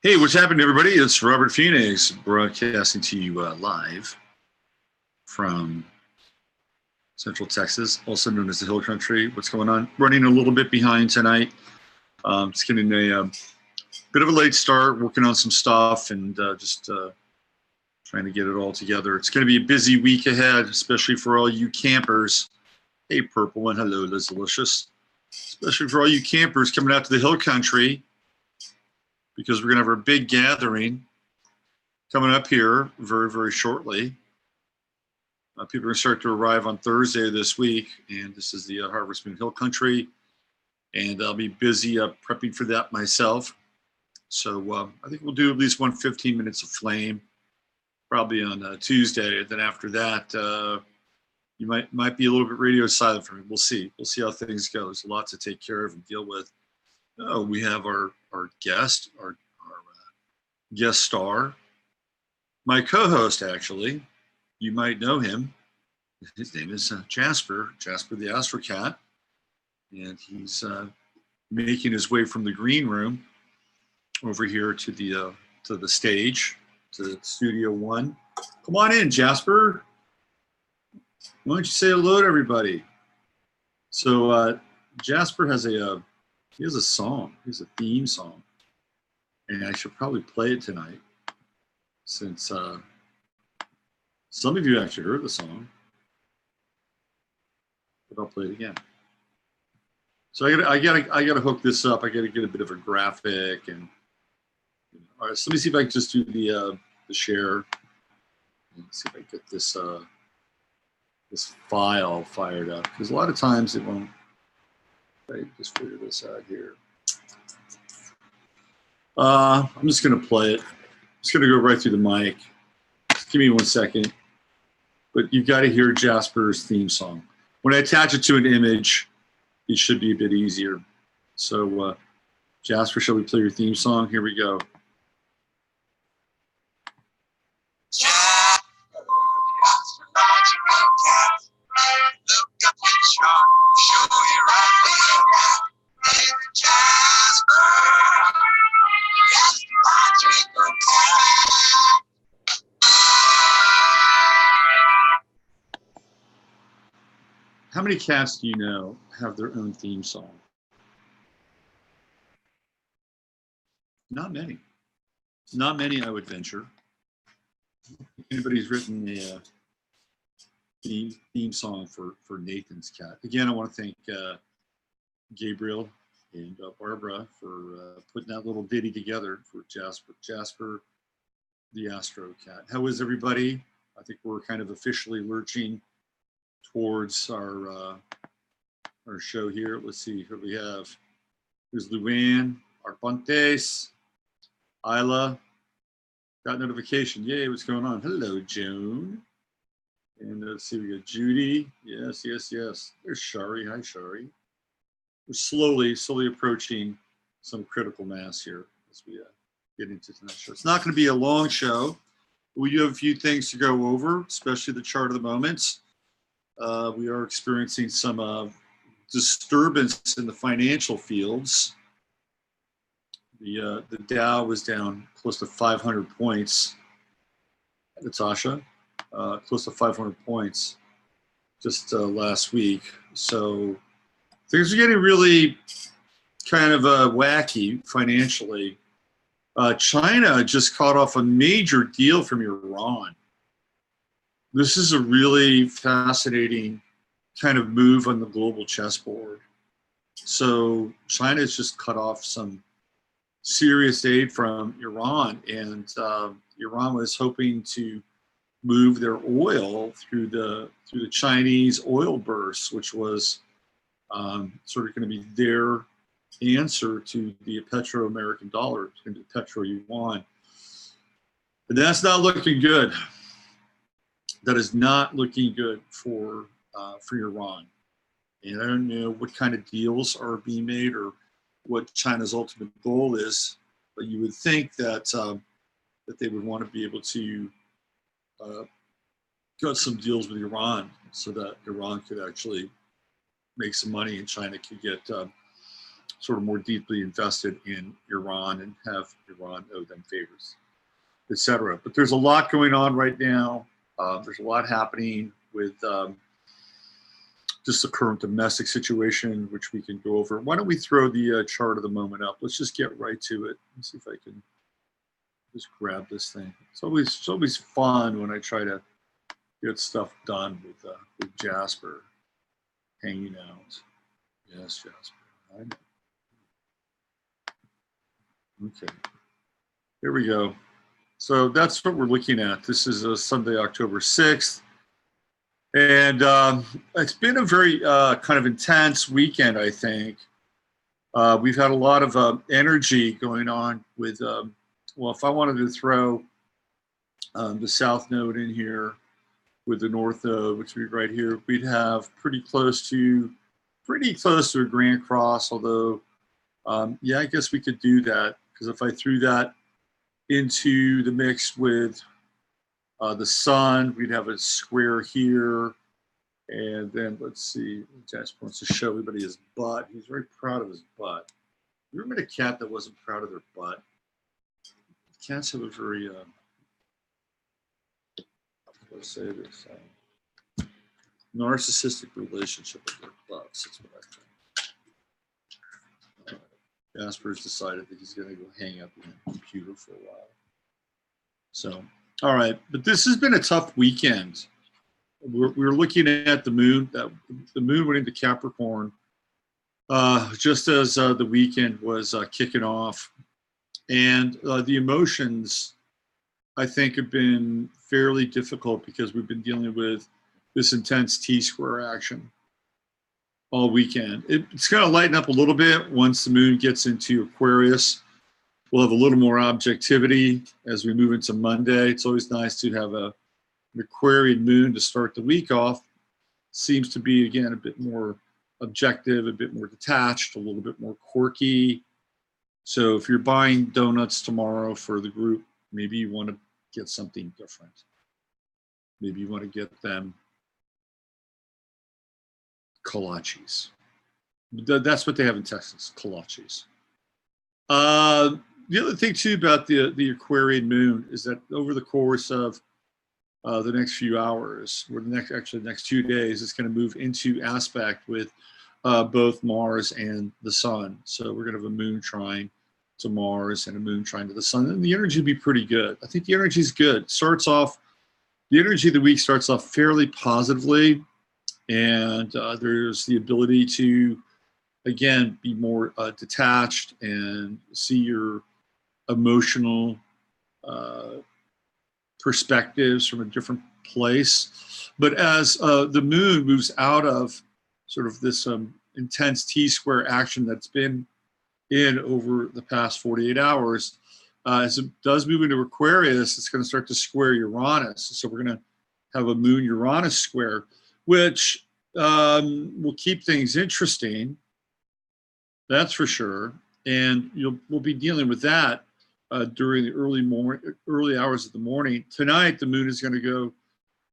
Hey, what's happening, everybody? It's Robert Phoenix broadcasting to you live from Central Texas, also known as the Hill Country. What's going on? Running a little bit behind tonight. Just getting a bit of a late start, working on some stuff and just trying to get it all together. It's going to be a busy week ahead, especially for all you campers. Hey, Purple One. Hello, Liz Delicious. Especially for all you campers coming out to the Hill Country, because we're going to have our big gathering coming up here very, very shortly. People are going to start to arrive on Thursday this week, and this is the Harvest Moon Hill Country, and I'll be busy prepping for that myself. So I think we'll do at least 15 minutes of flame, probably on Tuesday, and then after that, you might be a little bit radio silent for me. We'll see. We'll see how things go. There's a lot to take care of and deal with. We have our guest, our guest star, my co-host, actually. You might know him. His name is Jasper the Astro Cat, and he's making his way from the green room over here to the stage, to Studio One. Come on in, Jasper. Why don't you say hello to everybody? So Jasper has a song. He has a theme song, and I should probably play it tonight, since some of you actually heard the song, but I'll play it again. So I gotta hook this up. I gotta get a bit of a graphic, and all right. So let me see if I can just do the share. Let's see if I can get this this file fired up, because a lot of times it won't. I just figure this out here. I'm just gonna play it. I'm just gonna go right through the mic. Just give me 1 second. But you've got to hear Jasper's theme song. When I attach it to an image, it should be a bit easier. So, Jasper, shall we play your theme song? Here we go. How many cats do you know have their own theme song? Not many. Not many, I would venture. Anybody's written a theme song for Nathan's cat. Again, I want to thank Gabriel and Barbara for putting that little ditty together for Jasper the Astro Cat. How is everybody? I think we're kind of officially lurching towards our show here. Let's see who we have. There's Luann, Arpontes, Isla. Got notification. Yay, what's going on? Hello, Joan. And let's see, we got Judy. Yes. There's Shari. Hi, Shari. We're slowly approaching some critical mass here as we get into tonight's show. It's not going to be a long show. We do have a few things to go over, especially the chart of the moments. We are experiencing some disturbance in the financial fields. The Dow was down close to 500 points. Natasha, close to 500 points just last week. So things are getting really kind of wacky financially. China just caught off a major deal from Iran. This is a really fascinating kind of move on the global chessboard. So China's just cut off some serious aid from Iran, and Iran was hoping to move their oil through the Chinese oil burst, which was sort of going to be their answer to the petro-American dollar, to the petro-yuan. But that's not looking good. That is not looking good for Iran. And I don't know what kind of deals are being made or what China's ultimate goal is, but you would think that that they would want to be able to cut some deals with Iran so that Iran could actually make some money and China could get sort of more deeply invested in Iran and have Iran owe them favors, etc. But there's a lot going on right now. There's a lot happening with just the current domestic situation, which we can go over. Why don't we throw the chart of the moment up? Let's just get right to it. Let's see if I can just grab this thing. It's always fun when I try to get stuff done with Jasper hanging out. Yes, Jasper. I know. Okay, here we go. So that's what we're looking at. This is a Sunday, October 6th. And it's been a very kind of intense weekend, I think. We've had a lot of energy going on with, well, if I wanted to throw the south node in here with the north node, which would be right here, we'd have pretty close to a Grand Cross, although, yeah, I guess we could do that, because if I threw that into the mix with the sun, we'd have a square here. And then let's see, Jasper wants to show everybody his butt. He's very proud of his butt. You ever met a cat that wasn't proud of their butt? Cats have a very, let's say this, narcissistic relationship with their butts. That's what I think. Jasper's decided that he's going to go hang out behind the computer for a while. So, all right, but this has been a tough weekend. We're looking at the moon went into Capricorn just as the weekend was kicking off. And the emotions, I think, have been fairly difficult because we've been dealing with this intense T-square action all weekend. It's going to lighten up a little bit once the moon gets into Aquarius. We'll have a little more objectivity as we move into Monday. It's always nice to have an Aquarian moon to start the week off. Seems to be, again, a bit more objective, a bit more detached, a little bit more quirky. So if you're buying donuts tomorrow for the group, maybe you want to get something different. Maybe you want to get them kolaches. That's what they have in Texas, kolaches. The other thing too about the Aquarian moon is that over the course of the next few hours, or the next 2 days, it's going to move into aspect with both Mars and the Sun. So we're going to have a moon trine to Mars and a moon trine to the Sun, and the energy will be pretty good. I think the energy is good. The energy of the week starts off fairly positively, and there's the ability to, again, be more detached and see your emotional perspectives from a different place. But as the moon moves out of sort of this intense T-square action that's been in over the past 48 hours, as it does move into Aquarius, it's going to start to square Uranus. So we're going to have a moon-Uranus square, which will keep things interesting. That's for sure. And we'll be dealing with that during the early hours of the morning. Tonight, the moon is going to go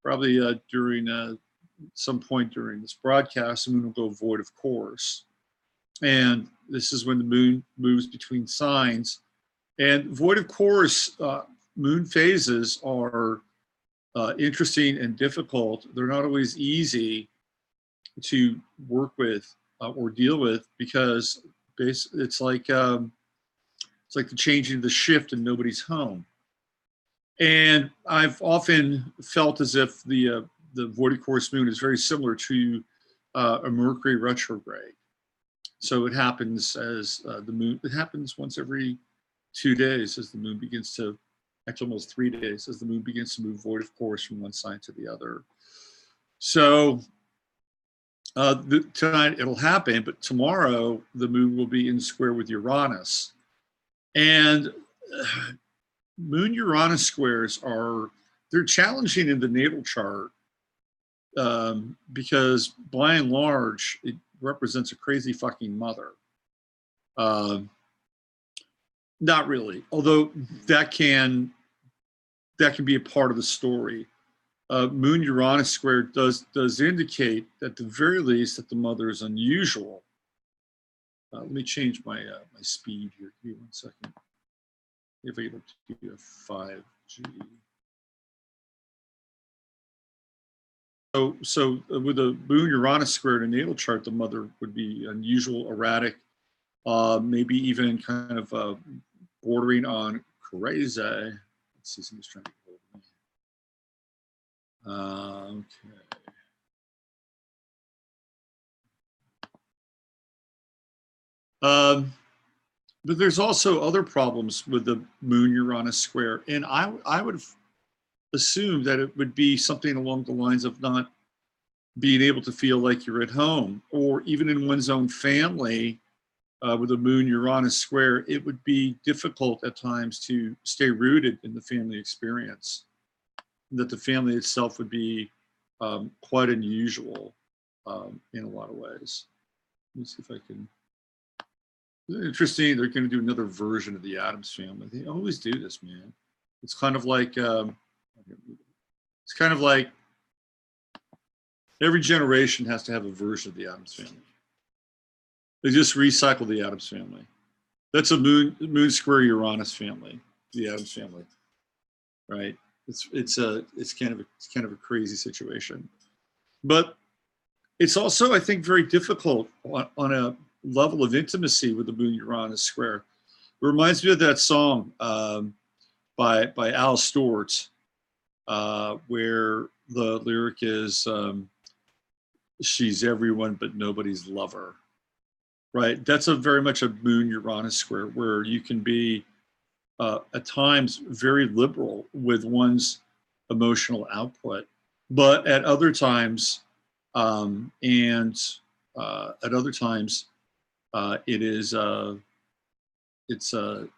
probably during some point during this broadcast. The moon will go void of course, and this is when the moon moves between signs. And void of course, moon phases are interesting and difficult. They're not always easy to work with or deal with, because it's like the changing of the shift and nobody's home. And I've often felt as if the void of course moon is very similar to a Mercury retrograde. So it happens as the moon. It happens once every 2 days as the moon begins to, actually almost 3 days, as the moon begins to move void of course from one sign to the other. So tonight it'll happen, but tomorrow the moon will be in square with Uranus. And moon Uranus squares they're challenging in the natal chart because by and large it represents a crazy fucking mother. Not really, although that can be a part of the story. Moon Uranus square does indicate, at the very least, that the mother is unusual. Let me change my my speed here. Give me 1 second. If I get up to 5G. So with a Moon Uranus square in a natal chart, the mother would be unusual, erratic, maybe even kind of bordering on crazy. Let's see, somebody's trying to get hold of me. Okay. But there's also other problems with the Moon Uranus square, and I would assume that it would be something along the lines of not being able to feel like you're at home, or even in one's own family. With a Moon Uranus square, it would be difficult at times to stay rooted in the family experience. That the family itself would be quite unusual in a lot of ways. Let me see if I can. Interesting. They're going to do another version of the Addams Family. They always do this, man. It's kind of like every generation has to have a version of the Addams Family. They just recycle the Addams Family. That's a moon square Uranus family, the Addams Family, right? It's kind of a crazy situation, but it's also, I think, very difficult on a level of intimacy with the Moon Uranus square. It reminds me of that song by Al Stewart, where the lyric is, "She's everyone but nobody's lover." Right, that's very much a Moon Uranus square, where you can be at times very liberal with one's emotional output, but at other times, it is it's hold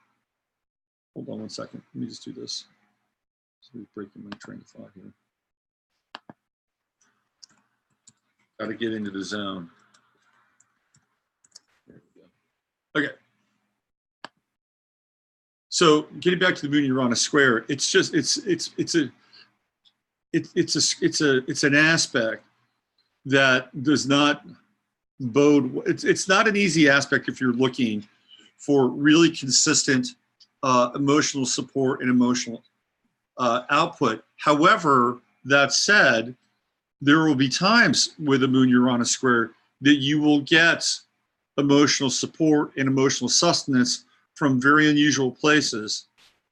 on one second. Let me just do this. So we're breaking my train of thought here. Got to get into the zone. There we go. Okay. So getting back to the Moon Uranus square, it's an aspect that does not bode. It's not an easy aspect if you're looking for really consistent emotional support and emotional output. However, that said, there will be times with a Moon Uranus square that you will get emotional support and emotional sustenance from very unusual places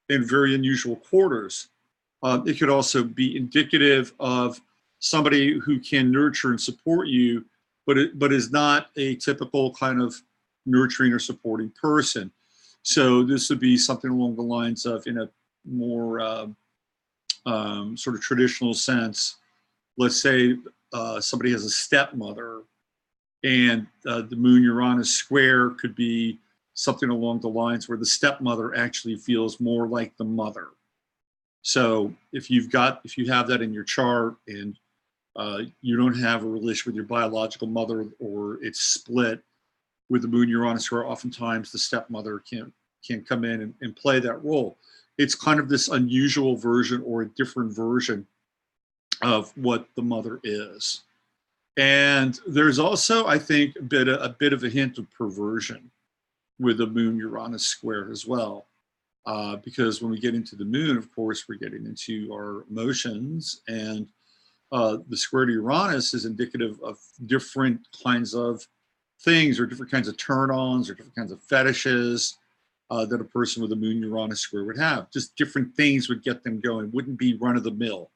in very unusual quarters. It could also be indicative of somebody who can nurture and support you, but is not a typical kind of nurturing or supporting person. So this would be something along the lines of, in a more sort of traditional sense, let's say somebody has a stepmother, and the Moon Uranus square could be something along the lines where the stepmother actually feels more like the mother. So if you have that in your chart, and you don't have a relation with your biological mother, or it's split with the Moon Uranus square, oftentimes the stepmother can come in and play that role. It's kind of this unusual version or a different version of what the mother is. And there's also, I think, a bit of a hint of perversion with the Moon Uranus square as well. Because when we get into the moon, of course, we're getting into our emotions, and the square to Uranus is indicative of different kinds of things, or different kinds of turn-ons, or different kinds of fetishes that a person with a Moon Uranus square would have. Just different things would get them going, wouldn't be run-of-the-mill.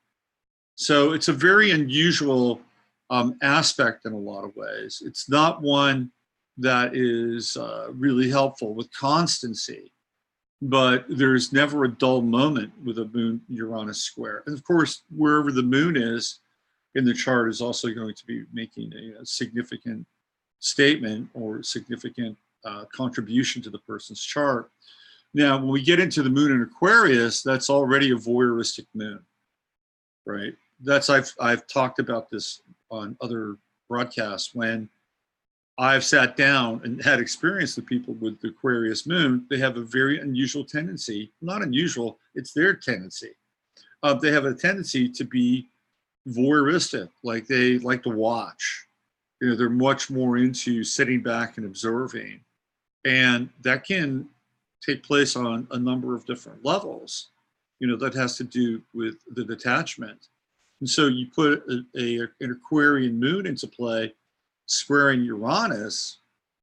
So it's a very unusual aspect in a lot of ways. It's not one that is really helpful with constancy, but there's never a dull moment with a Moon Uranus square. And of course, wherever the moon is in the chart is also going to be making a significant statement or significant contribution to the person's chart. Now, when we get into the moon in Aquarius, that's already a voyeuristic moon, right? I've talked about this on other broadcasts. When I've sat down and had experience with people with the Aquarius moon, they have a very unusual tendency, not unusual, it's their tendency. They have a tendency to be voyeuristic, like they like to watch. You know, they're much more into sitting back and observing. And that can take place on a number of different levels. You know, that has to do with the detachment. And so you put an Aquarian moon into play, squaring Uranus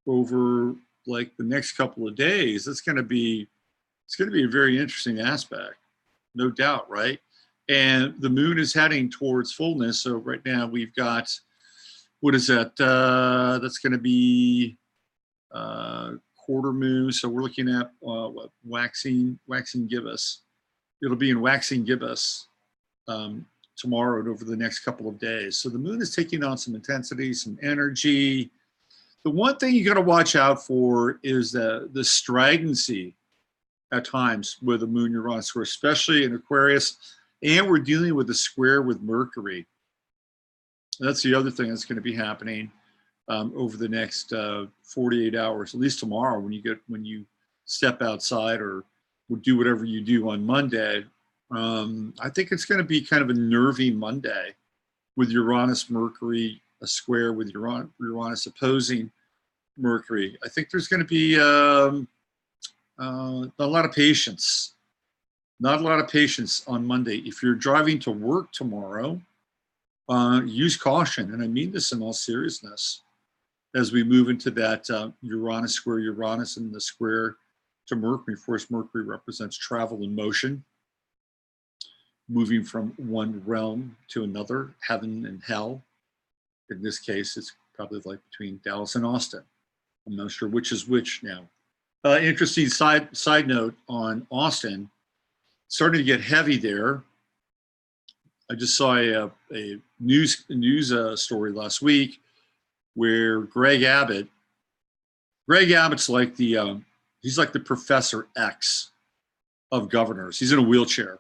over like the next couple of days. It's going to be a very interesting aspect, no doubt, right? And the moon is heading towards fullness. So right now we've got, what is that? That's going to be quarter moon. So we're looking at what, waxing gibbous. It'll be in waxing gibbous tomorrow and over the next couple of days. So the moon is taking on some intensity, some energy. The one thing you got to watch out for is the stringency at times with the moon Uranus square, especially in Aquarius, and we're dealing with a square with Mercury. That's the other thing that's going to be happening over the next 48 hours, at least tomorrow when you step outside or do whatever you do on Monday. I think it's going to be kind of a nervy Monday with Uranus Mercury, a square with Uranus opposing Mercury. I think there's going to be not a lot of patience. Not a lot of patience on Monday. If you're driving to work tomorrow, use caution. And I mean this in all seriousness. As we move into that Uranus square Uranus and the square to Mercury. Of course, Mercury represents travel and motion, moving from one realm to another, heaven and hell. In this case, it's probably like between Dallas and Austin. I'm not sure which is which now. Interesting side note on Austin, starting to get heavy there. I just saw a news story last week where Greg Abbott's like he's like the Professor X of governors. He's in a wheelchair.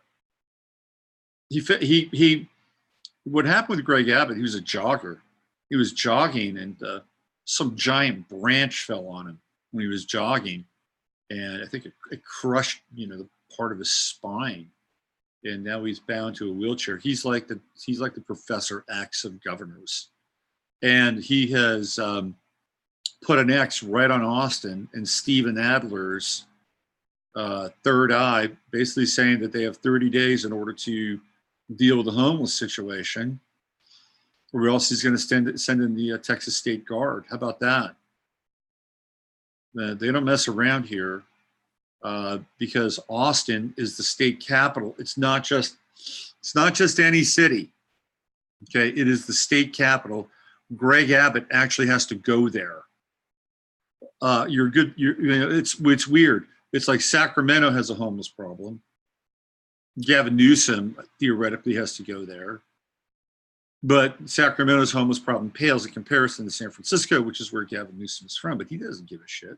What happened with Greg Abbott? He was a jogger. He was jogging and some giant branch fell on him when he was jogging, and I think it crushed the part of his spine, and now he's bound to a wheelchair. He's like the Professor X of governors, and he has put an X right on Austin and Stephen Adler's third eye, basically saying that they have 30 days in order to deal with the homeless situation, or else he's going to send in the Texas State Guard. How about that? They don't mess around here because Austin is the state capital. It's not just any city. Okay, it is the state capital. Greg Abbott actually has to go there. It's weird. It's like Sacramento has a homeless problem. Gavin Newsom theoretically has to go there. But Sacramento's homeless problem pales in comparison to San Francisco, which is where Gavin Newsom is from, but he doesn't give a shit.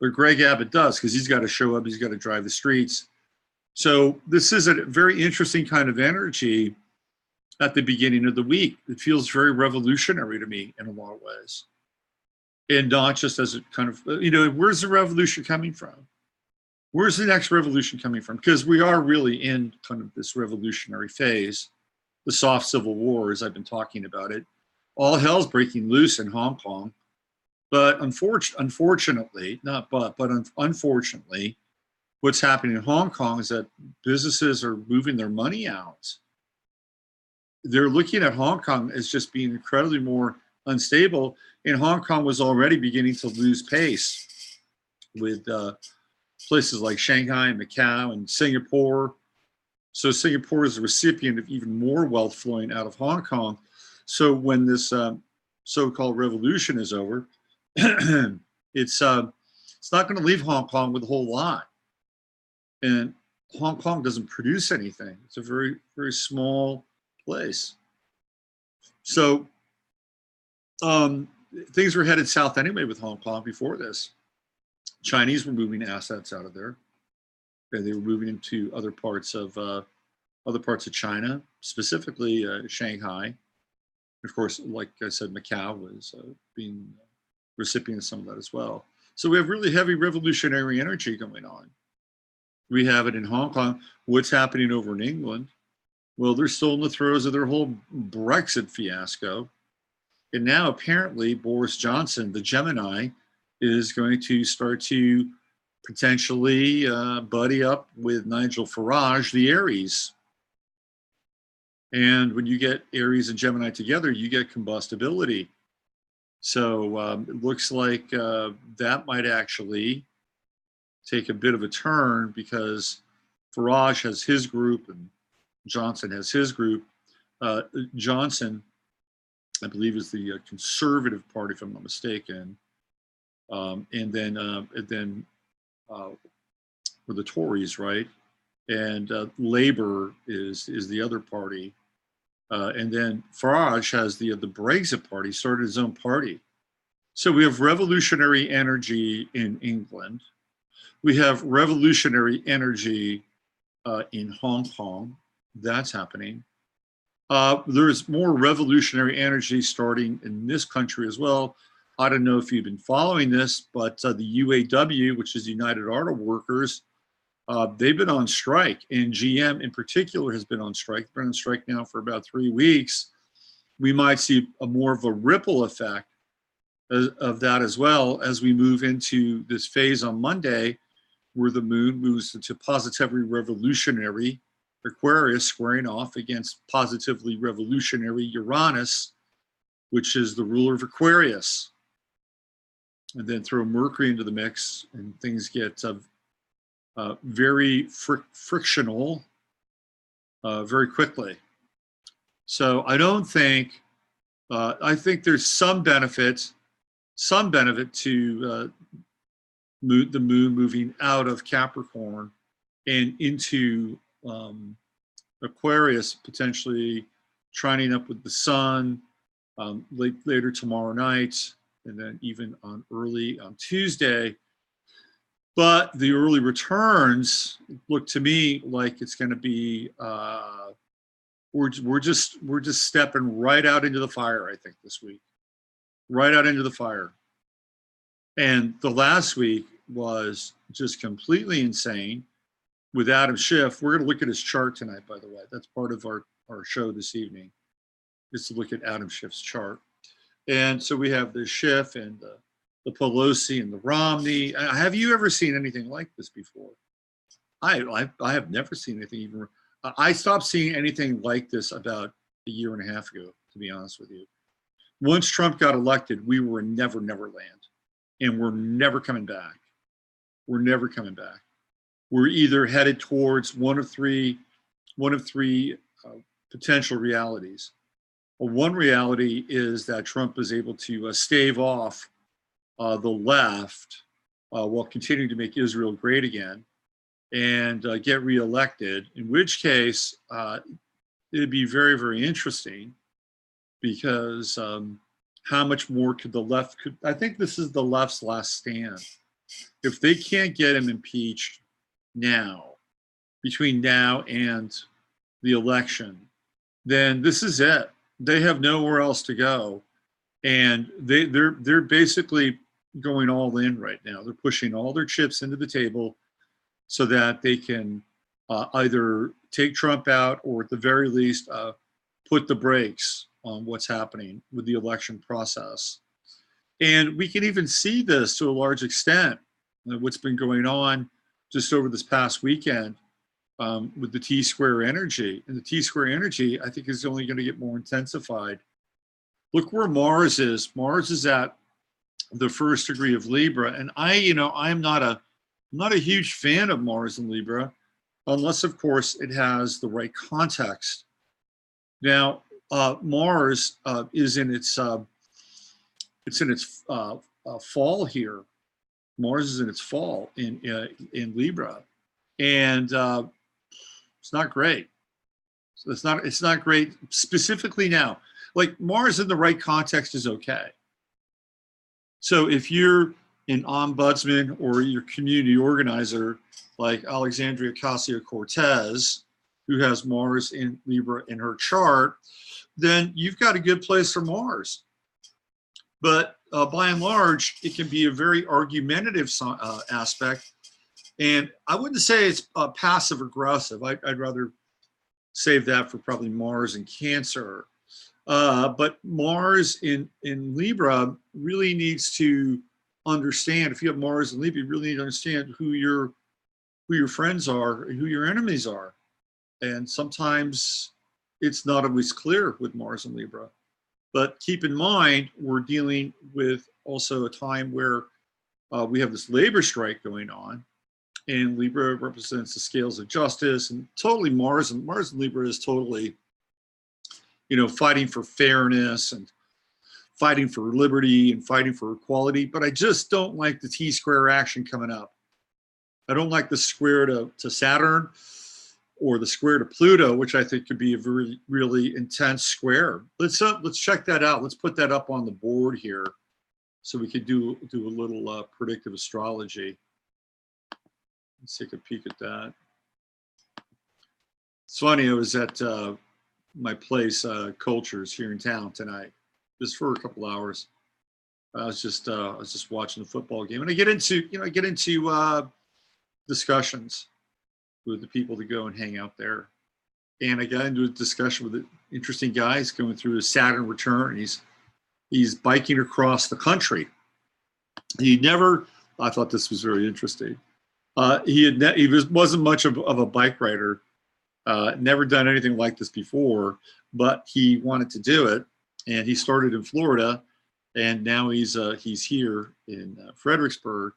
But Greg Abbott does, because he's got to show up, he's got to drive the streets. So this is a very interesting kind of energy at the beginning of the week. It feels very revolutionary to me in a lot of ways. And not just as a kind of, where's the revolution coming from? Where's the next revolution coming from? Because we are really in kind of this revolutionary phase, the soft civil war, as I've been talking about it. All hell's breaking loose in Hong Kong. But unfortunately, what's happening in Hong Kong is that businesses are moving their money out. They're looking at Hong Kong as just being incredibly more unstable. And Hong Kong was already beginning to lose pace with places like Shanghai and Macau and Singapore. So Singapore is a recipient of even more wealth flowing out of Hong Kong. So when this so-called revolution is over, it's not going to leave Hong Kong with a whole lot. And Hong Kong doesn't produce anything. It's a very, very small place. So things were headed south anyway with Hong Kong before this. Chinese were moving assets out of there. They were moving into other parts of China, specifically Shanghai. Of course, like I said, Macau was being recipient of some of that as well. So we have really heavy revolutionary energy going on. We have it in Hong Kong. What's happening over in England? Well, they're still in the throes of their whole Brexit fiasco. And now apparently Boris Johnson, the Gemini, is going to start to potentially buddy up with Nigel Farage, the Aries. And when you get Aries and Gemini together, you get combustibility. So it looks like that might actually take a bit of a turn, because Farage has his group and Johnson has his group. Johnson, I believe, is the Conservative Party, if I'm not mistaken. And then for the Tories, right? And Labour is the other party. And then Farage has the Brexit Party, started his own party. So we have revolutionary energy in England. We have revolutionary energy in Hong Kong. That's happening. There's more revolutionary energy starting in this country as well. I don't know if you've been following this, but the UAW, which is United Auto Workers, they've been on strike, and GM in particular has been on strike. They've been on strike now for about 3 weeks. We might see more of a ripple effect of that as well as we move into this phase on Monday, where the moon moves into positively revolutionary Aquarius, squaring off against positively revolutionary Uranus, which is the ruler of Aquarius. And then throw Mercury into the mix, and things get very frictional very quickly. So I don't think, I think there's some benefit to the moon moving out of Capricorn and into Aquarius, potentially trining up with the sun later tomorrow night, and then even early on Tuesday. But the early returns look to me like it's going to be we're just stepping right out into the fire, I think, this week, right out into the fire. And the last week was just completely insane with Adam Schiff. We're going to look at his chart tonight, by the way. That's part of our show this evening, is to look at Adam Schiff's chart. And so we have the Schiff and the Pelosi and the Romney. Have you ever seen anything like this before? I have never seen anything even. I stopped seeing anything like this about a year and a half ago, to be honest with you. Once Trump got elected, we were in never land, and we're never coming back. We're never coming back. We're either headed towards one of three potential realities. Well, one reality is that Trump is able to stave off the left while continuing to make Israel great again and get reelected, in which case it'd be very, very interesting, because how much more could the left I think this is the left's last stand. If they can't get him impeached now, between now and the election, then this is it. They have nowhere else to go, and they're basically going all in right now. They're pushing all their chips into the table so that they can either take Trump out, or at the very least put the brakes on what's happening with the election process. And we can even see this to a large extent, what's been going on just over this past weekend with the T-square energy. And the T-square energy, I think, is only going to get more intensified. Look where Mars is. Mars is at the first degree of Libra. And I'm not a huge fan of Mars in Libra, unless, of course, it has the right context. Now, Mars is in its fall here. Mars is in its fall in Libra, and it's not great. So it's not great specifically now. Like, Mars in the right context is okay. So if you're an ombudsman or your community organizer like Alexandria Ocasio-Cortez, who has Mars in Libra in her chart, then you've got a good place for Mars. But by and large, it can be a very argumentative aspect. And I wouldn't say it's passive aggressive. I'd rather save that for probably Mars and Cancer. But Mars in Libra really needs to understand, if you have Mars and Libra, you really need to understand who your friends are and who your enemies are. And sometimes it's not always clear with Mars and Libra. But keep in mind, we're dealing with also a time where we have this labor strike going on, and Libra represents the scales of justice, and totally Mars and Libra is totally, fighting for fairness and fighting for liberty and fighting for equality. But I just don't like the T-square action coming up. I don't like the square to Saturn or the square to Pluto, which I think could be a very, really intense square. Let's check that out. Let's put that up on the board here so we could do a little predictive astrology. Let's take a peek at that. It's funny, I was at my place, Cultures, here in town tonight, just for a couple hours. I was just watching the football game, and I get into discussions with the people that go and hang out there. And I got into a discussion with interesting guys going through his Saturn return. He's biking across the country. I thought this was very interesting. He wasn't much of a bike rider, never done anything like this before, but he wanted to do it. And he started in Florida, and now he's here in Fredericksburg.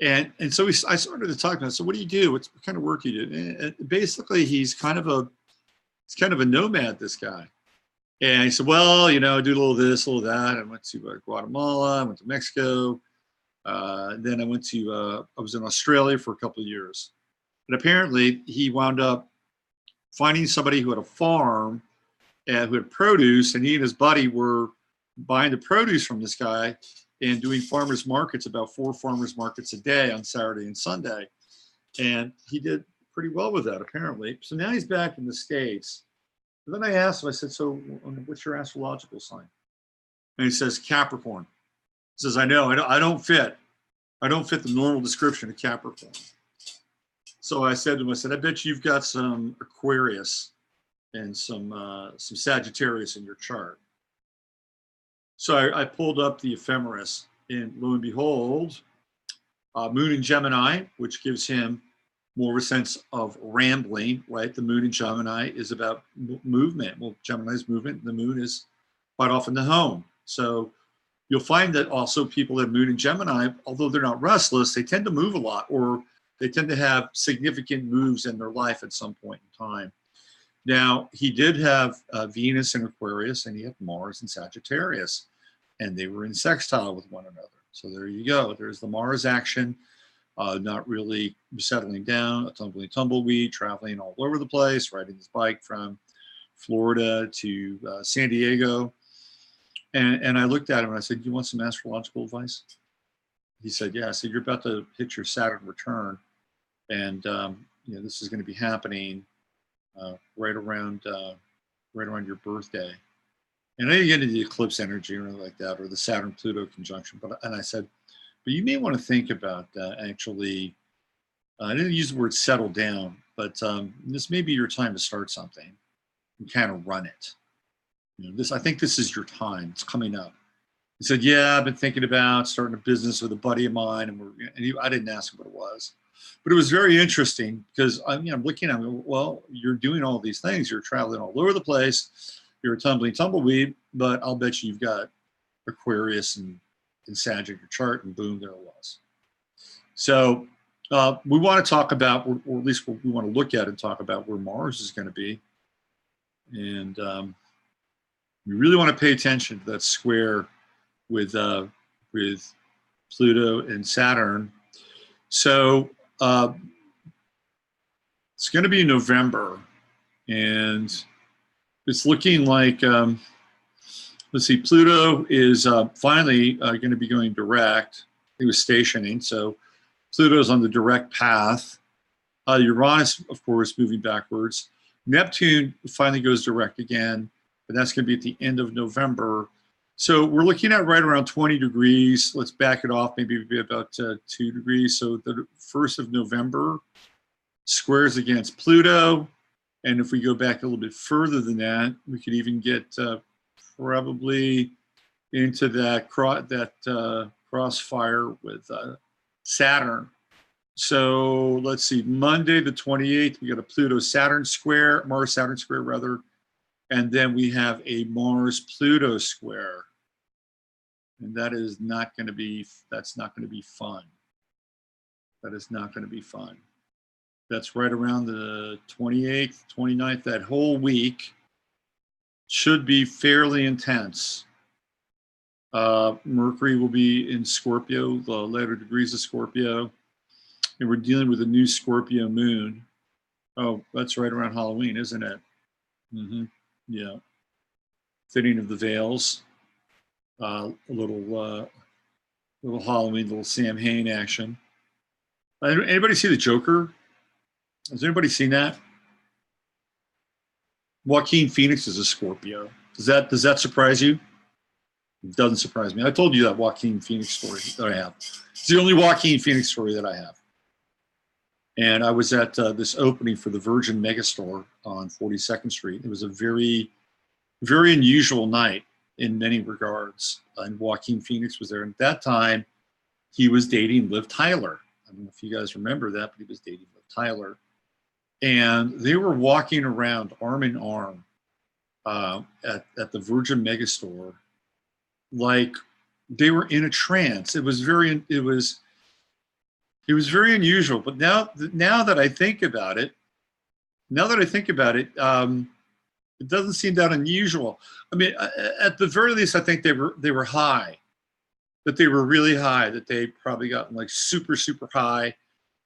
And so I started to talk to him. So what do you do? What kind of work do you do? And basically, he's kind of a nomad, this guy. And he said, well, I do a little of this, a little of that. I went to Guatemala, I went to Mexico. Then I was in Australia for a couple of years. And apparently, he wound up finding somebody who had a farm and who had produce, and he and his buddy were buying the produce from this guy and doing farmers markets, about 4 farmers markets a day on Saturday and Sunday. And he did pretty well with that, apparently. So now he's back in the States. And then I asked him, I said, so what's your astrological sign? And he says, Capricorn. He says, I know, I don't fit the normal description of Capricorn. So I said to him, I bet you've got some Aquarius and some Sagittarius in your chart. So I pulled up the ephemeris, and lo and behold, Moon in Gemini, which gives him more of a sense of rambling, right? The Moon in Gemini is about movement. Well, Gemini's movement, the Moon is quite often the home. So you'll find that also people that have Moon in Gemini, although they're not restless, they tend to move a lot, or they tend to have significant moves in their life at some point in time. Now, he did have Venus in Aquarius, and he had Mars in Sagittarius, and they were in sextile with one another. So there you go. There's the Mars action, not really settling down, a tumbleweed, traveling all over the place, riding his bike from Florida to San Diego. And I looked at him and I said, you want some astrological advice? He said, yeah. I said, you're about to hit your Saturn return, and this is going to be happening right around your birthday. And I didn't get into the eclipse energy or anything like that, or the Saturn-Pluto conjunction. And I said, but you may want to think about actually, I didn't use the word settle down, but this may be your time to start something and kind of run it. I think this is your time. It's coming up. He said, yeah, I've been thinking about starting a business with a buddy of mine. I didn't ask him what it was. But it was very interesting because I'm looking at him, well, you're doing all these things. You're traveling all over the place. You're a tumbling tumbleweed, but I'll bet you've got Aquarius and Sag in your chart, and boom, there it was. So we want to talk about, or at least we want to look at and talk about where Mars is going to be. And we really want to pay attention to that square with Pluto and Saturn. So it's going to be November, and it's looking like, let's see, Pluto is finally going to be going direct. It was stationing, so Pluto's on the direct path. Uranus, of course, moving backwards. Neptune finally goes direct again, but that's going to be at the end of November. So we're looking at right around 20 degrees. Let's back it off, maybe about 2 degrees. So the 1st of November squares against Pluto. And if we go back a little bit further than that, we could even get probably into that cross crossfire with Saturn. So let's see, Monday the 28th, we got a Pluto-Saturn square, Mars-Saturn square rather, and then we have a Mars-Pluto square. And that is not going to be, that's not going to be fun. That is not going to be fun. That's right around the 28th, 29th, that whole week should be fairly intense. Mercury will be in Scorpio, the later degrees of Scorpio. And we're dealing with a new Scorpio moon. Oh, that's right around Halloween, isn't it? Mm-hmm. Yeah. Thinning of the veils. A little Halloween, little Sam Hain action. Anybody see the Joker? Has anybody seen that? Joaquin Phoenix is a Scorpio. Does that surprise you? It doesn't surprise me. I told you that Joaquin Phoenix story that I have. It's the only Joaquin Phoenix story that I have. And I was at this opening for the Virgin Megastore on 42nd Street. It was a very, very unusual night in many regards. And Joaquin Phoenix was there. And at that time, he was dating Liv Tyler. I don't know if you guys remember that, but he was dating Liv Tyler. And they were walking around arm in arm at the Virgin Megastore, like they were in a trance. It was very unusual. But now that I think about it, it doesn't seem that unusual. I mean, at the very least, I think they were high, that they were really high, that they probably gotten like super, super high,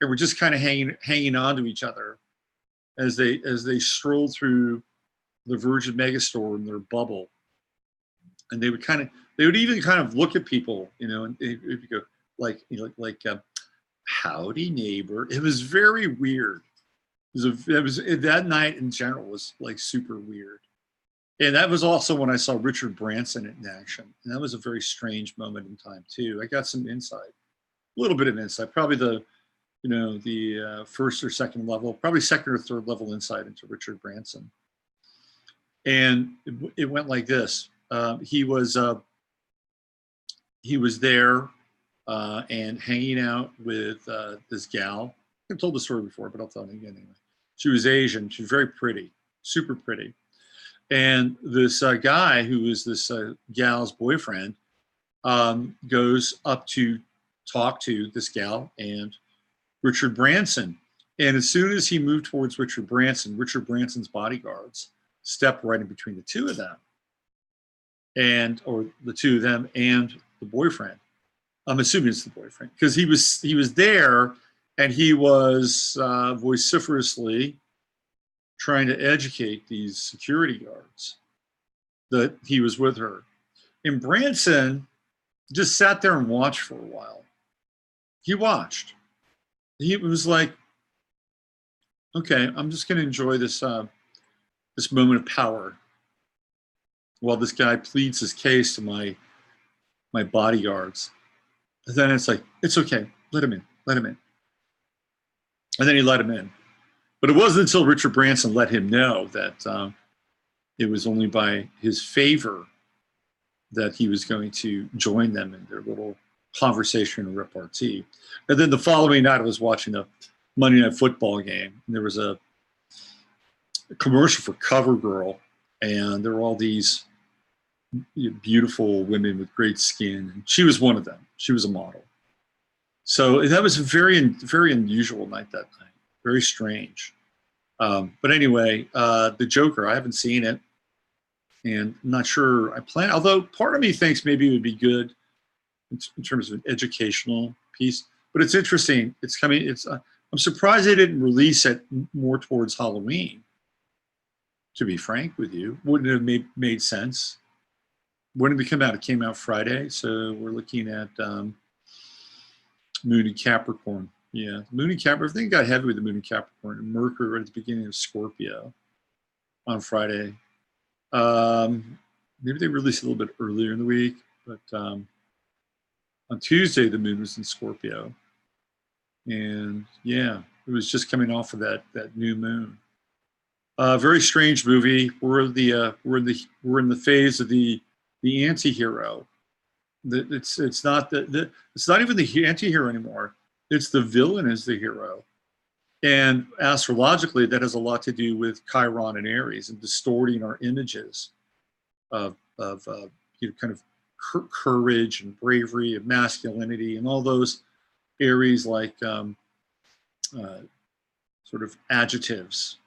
and were just kind of hanging on to each other as they strolled through the Virgin Megastore in their bubble. And they would even kind of look at people, you know, and they would go like, you know, howdy neighbor. It was very weird. That night in general was like super weird. And that was also when I saw Richard Branson in action. And that was a very strange moment in time too. I got some insight, a little bit of insight, probably the first or second level, probably second or third level insight into Richard Branson. And it went like this. He was there and hanging out with this gal. I've told the story before, but I'll tell it again anyway. She was Asian. She was very pretty, super pretty. And this guy who is this gal's boyfriend goes up to talk to this gal and Richard Branson. And as soon as he moved towards Richard Branson's bodyguards stepped right in between the two of them, or the two of them and the boyfriend. I'm assuming it's the boyfriend because he was there and he was vociferously trying to educate these security guards that he was with her. And Branson just sat there and watched for a while. He watched. He was like, okay, I'm just going to enjoy this this moment of power while this guy pleads his case to my bodyguards. And then it's like, it's okay, let him in. And then he let him in. But it wasn't until Richard Branson let him know that it was only by his favor that he was going to join them in their little conversation and repartee. And then the following night, I was watching a Monday Night Football game, and there was a commercial for CoverGirl, and there were all these beautiful women with great skin. And she was one of them. She was a model. So that was a very, very unusual night that night. Very strange. But anyway, the Joker, I haven't seen it, and I'm not sure I plan. Although part of me thinks maybe it would be good in terms of an educational piece. But it's interesting. It's coming. I'm surprised they didn't release it more towards Halloween. To be frank with you, wouldn't it have made sense? When did it come out? It came out Friday, so we're looking at Moon and Capricorn. Yeah, Moon and Capricorn. Everything got heavy with the Moon and Capricorn. And Mercury right at the beginning of Scorpio on Friday. Maybe they released it a little bit earlier in the week, but on Tuesday the Moon was in Scorpio, and yeah, it was just coming off of that new moon. Very strange movie. We're in the phase of the anti-hero, It's not it's not even the anti-hero anymore. It's the villain is the hero. And astrologically, that has a lot to do with Chiron and Aries and distorting our images of kind of courage and bravery and masculinity and all those Aries like sort of adjectives,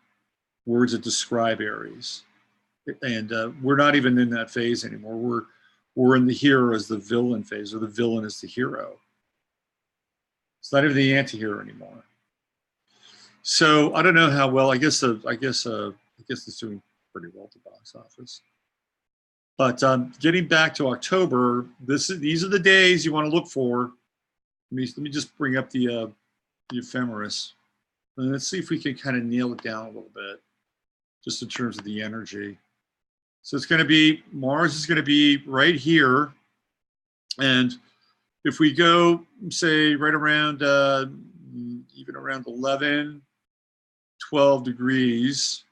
words that describe Aries. And we're not even in that phase anymore. We're in the hero as the villain phase, or the villain as the hero. It's not even the anti-hero anymore. So I don't know how well. I guess it's doing pretty well at the box office. But getting back to October, these are the days you want to look for. Let me just bring up the ephemeris, and let's see if we can kind of nail it down a little bit, just in terms of the energy. So it's going to be, Mars is going to be right here, and if we go, say, right around even around 11, 12 degrees,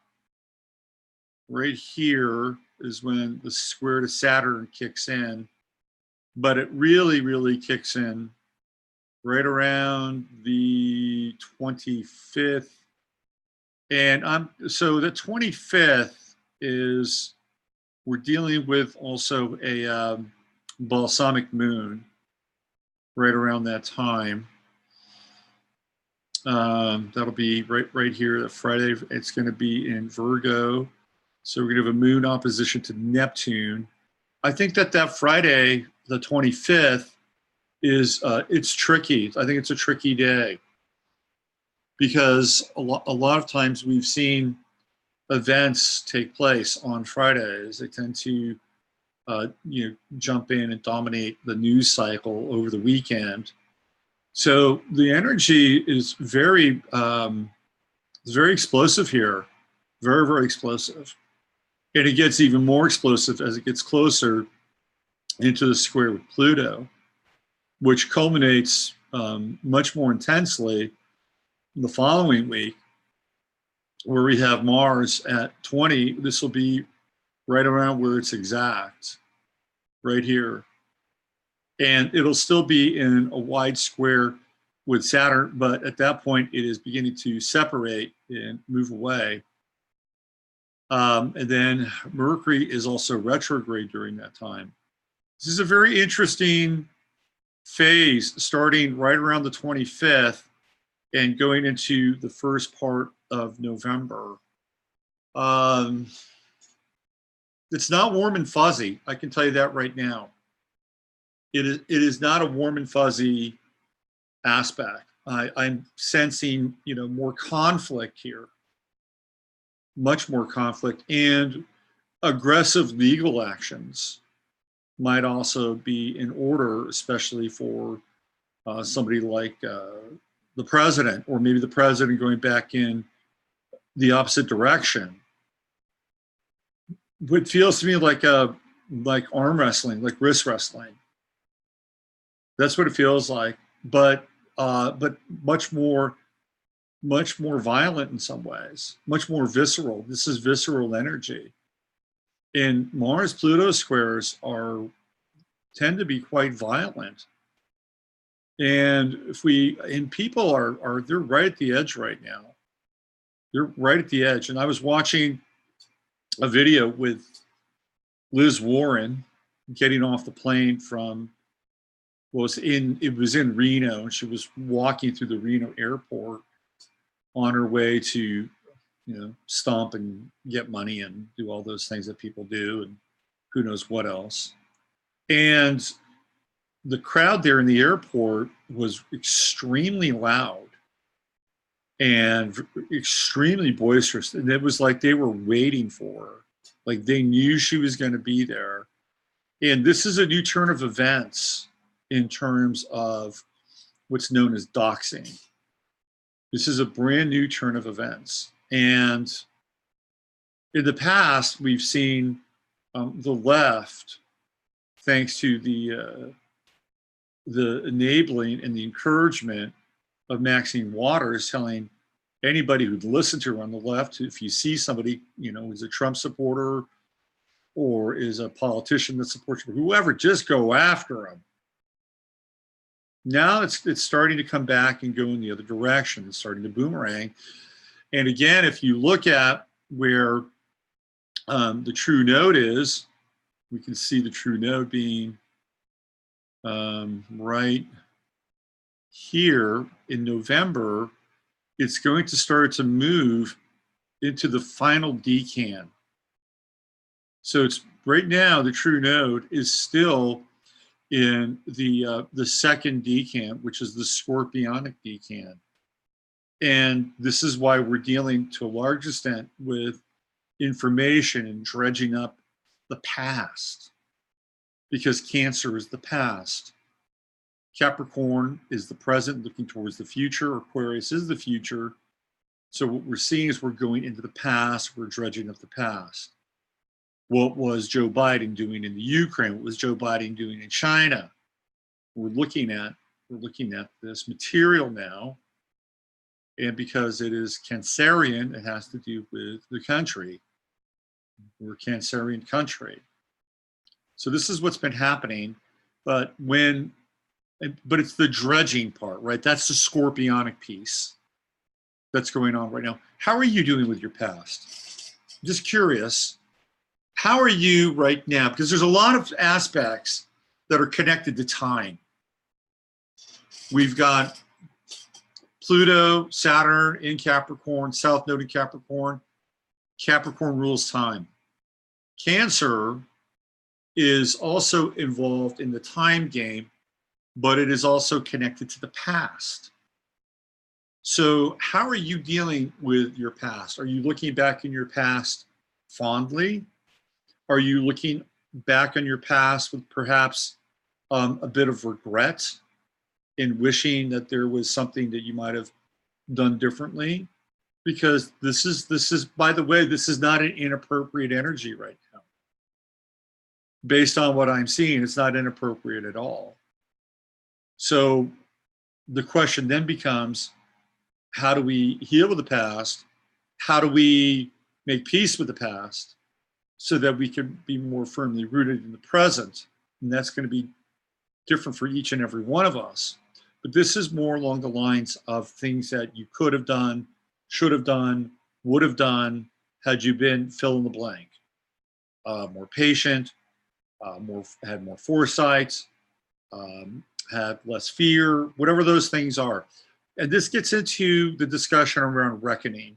right here is when the square to Saturn kicks in, but it really, really kicks in right around the 25th. And so the 25th is, we're dealing with also a balsamic moon right around that time. That'll be right here, the Friday. It's going to be in Virgo. So we're going to have a moon opposition to Neptune. I think that Friday, the 25th, is it's tricky. I think it's a tricky day because a lot of times we've seen events take place on Fridays. They tend to jump in and dominate the news cycle over the weekend. So the energy is very explosive here, very, very explosive. And it gets even more explosive as it gets closer into the square with Pluto, which culminates much more intensely the following week, where we have Mars at 20. This will be right around where it's exact, right here. And it'll still be in a wide square with Saturn, but at that point it is beginning to separate and move away. And then Mercury is also retrograde during that time. This is a very interesting phase starting right around the 25th and going into the first part of November. It's not warm and fuzzy. I can tell you that right now. It is not a warm and fuzzy aspect. I'm sensing, more conflict here, much more conflict, and aggressive legal actions might also be in order, especially for somebody like the president, or maybe the president going back in the opposite direction. It feels to me like arm wrestling, like wrist wrestling. That's what it feels like, but much more violent in some ways, much more visceral. This is visceral energy. And Mars-Pluto squares tend to be quite violent. And people they're right at the edge right now. They're right at the edge. And I was watching a video with Liz Warren getting off the plane from, it was in Reno, and she was walking through the Reno airport on her way to, stomp and get money and do all those things that people do, and who knows what else. And the crowd there in the airport was extremely loud and extremely boisterous. And it was like they were waiting for her. Like they knew she was going to be there. And this is a new turn of events in terms of what's known as doxing. This is a brand new turn of events. And in the past, we've seen the left, thanks to the enabling and the encouragement of Maxine Waters, telling anybody who'd listen to her on the left, if you see somebody, who's a Trump supporter or is a politician that supports you, whoever, just go after them. Now it's starting to come back and go in the other direction. It's starting to boomerang. And again, if you look at where the true node is, we can see the true node being right here in November. It's going to start to move into the final decan. So it's right now the true node is still in the second decan, which is the scorpionic decan. And this is why we're dealing to a large extent with information and dredging up the past, because Cancer is the past. Capricorn is the present, looking towards the future. Aquarius is the future. So what we're seeing is we're going into the past, we're dredging up the past. What was Joe Biden doing in the Ukraine? What was Joe Biden doing in China? We're looking at this material now, and because it is Cancerian, it has to do with the country. We're a Cancerian country. So this is what's been happening, but it's the dredging part, right? That's the scorpionic piece that's going on right now. How are you doing with your past? Just curious. How are you right now? Because there's a lot of aspects that are connected to time. We've got Pluto, Saturn in Capricorn, South Node in Capricorn. Capricorn rules time. Cancer is also involved in the time game, but it is also connected to the past. So how are you dealing with your past? Are you looking back in your past fondly? Are you looking back on your past with perhaps a bit of regret in wishing that there was something that you might have done differently? Because this is, by the way, this is not an inappropriate energy right now. Based on what I'm seeing, it's not inappropriate at all. So the question then becomes, how do we heal with the past? How do we make peace with the past so that we can be more firmly rooted in the present? And that's going to be different for each and every one of us. But this is more along the lines of things that you could have done, should have done, would have done, had you been fill in the blank. More patient, had more foresight, had less fear, whatever those things are. And this gets into the discussion around reckoning,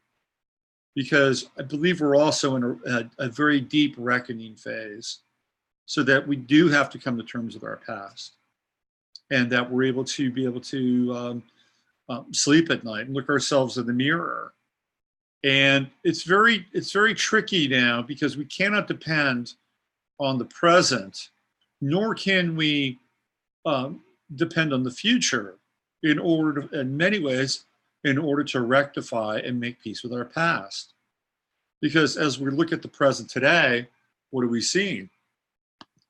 because I believe we're also in a very deep reckoning phase, so that we do have to come to terms with our past, and that we're able to sleep at night and look ourselves in the mirror. And it's very tricky now, because we cannot depend on the present, nor can we depend on the future in many ways, in order to rectify and make peace with our past. Because as we look at the present today, what are we seeing?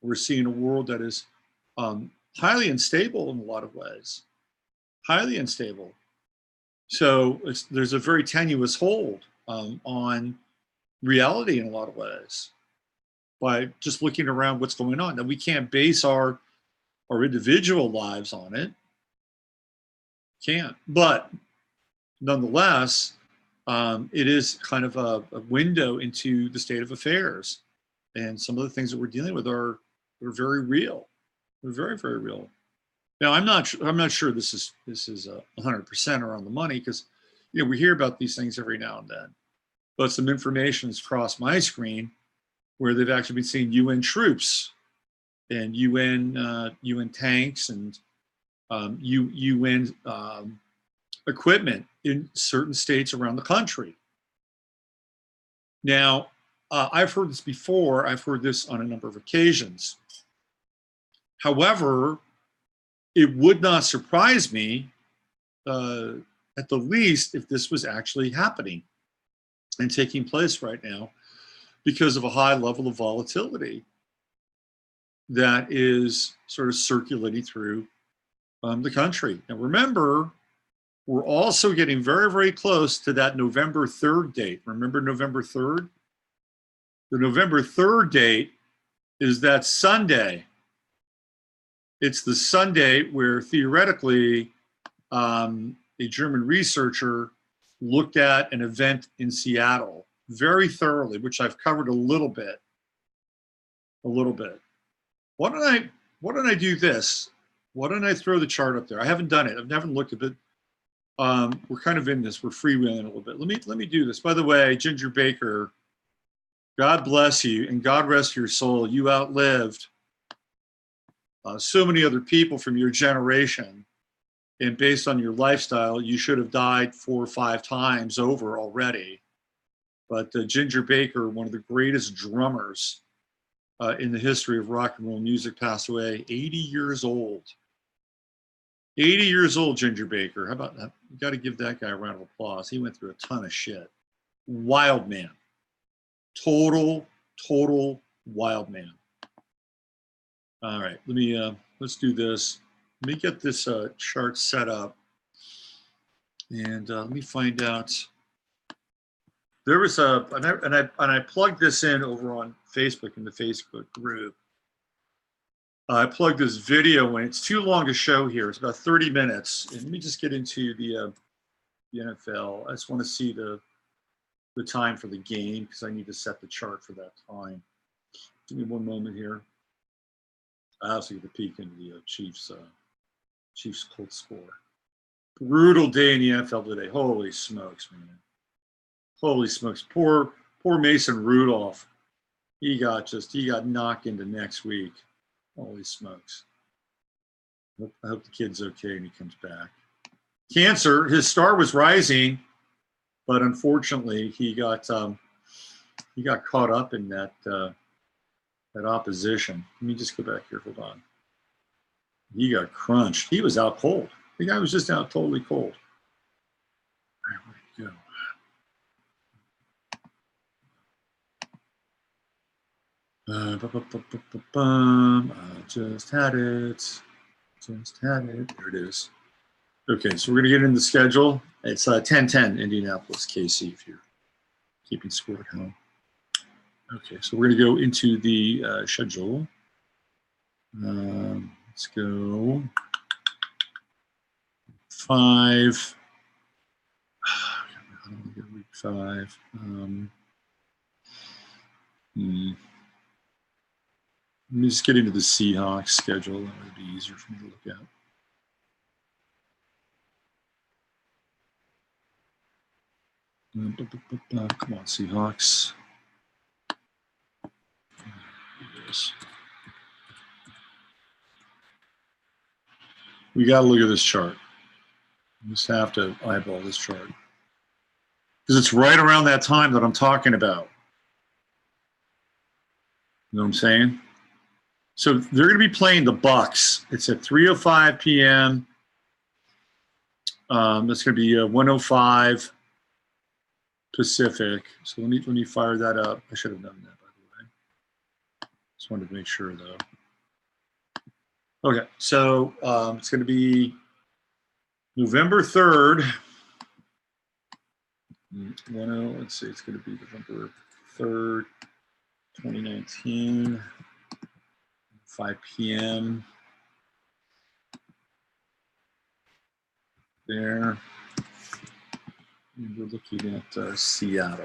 We're seeing a world that is highly unstable in a lot of ways, highly unstable. So there's a very tenuous hold on reality in a lot of ways by just looking around what's going on. Now, we can't base our individual lives on it. Can't. But nonetheless, it is kind of a window into the state of affairs. And some of the things that we're dealing with are very real. They're very, very real. Now, I'm not sure this is 100% around the money, because we hear about these things every now and then. But some information has crossed my screen where they've actually been seeing UN troops and UN tanks and UN equipment in certain states around the country. Now, I've heard this before. I've heard this on a number of occasions. However, it would not surprise me, at the least, if this was actually happening and taking place right now, because of a high level of volatility that is sort of circulating through the country. And remember, we're also getting very, very close to that November 3rd date. Remember November 3rd? The November 3rd date is that Sunday. It's the Sunday where theoretically a German researcher looked at an event in Seattle very thoroughly, which I've covered a little bit. Why don't I do this? Why don't I throw the chart up there? I haven't done it. I've never looked at it. We're kind of in this. We're freewheeling a little bit. Let me do this. By the way, Ginger Baker, God bless you and God rest your soul. You outlived so many other people from your generation. And based on your lifestyle, you should have died 4 or 5 times over already. But Ginger Baker, one of the greatest drummers in the history of rock and roll music, passed away, 80 years old. 80 years old, Ginger Baker. How about that? You got to give that guy a round of applause. He went through a ton of shit. Wild man. Total wild man. All right, let's do this. Let me get this chart set up, and let me find out. There was and I plugged this in over on Facebook in the Facebook group. I plugged this video in. It's too long to show here. It's about 30 minutes. And let me just get into the NFL. I just want to see the time for the game because I need to set the chart for that time. Give me one moment here. I also get a peek into the Chiefs Colts score. Brutal day in the NFL today. Holy smokes, man. Holy smokes. Poor Mason Rudolph. He got knocked into next week. Holy smokes. I hope the kid's okay and he comes back. Cancer, his star was rising, but unfortunately he got caught up in that opposition. Let me just go back here. Hold on. He got crunched. He was out cold. The guy was just out totally cold. All right, where'd he go? I just had it. There it is. Okay, so we're going to get in the schedule. It's 10:10 Indianapolis, KC, if you're keeping score at home. Okay, so we're going to go into the schedule. Let's go 5. Week 5. Let me just get into the Seahawks schedule. That would be easier for me to look at. Come on, Seahawks. We got to look at this chart. We just have to eyeball this chart. Because it's right around that time that I'm talking about. You know what I'm saying? So they're going to be playing the Bucks. It's at 3:05 p.m. That's going to be 1:05 Pacific. So let me fire that up. I should have done that, by the way. Just wanted to make sure, though. Okay, so it's going to be November 3rd. Let's see, it's going to be November 3rd, 2019, 5 p.m. There. And we're looking at Seattle.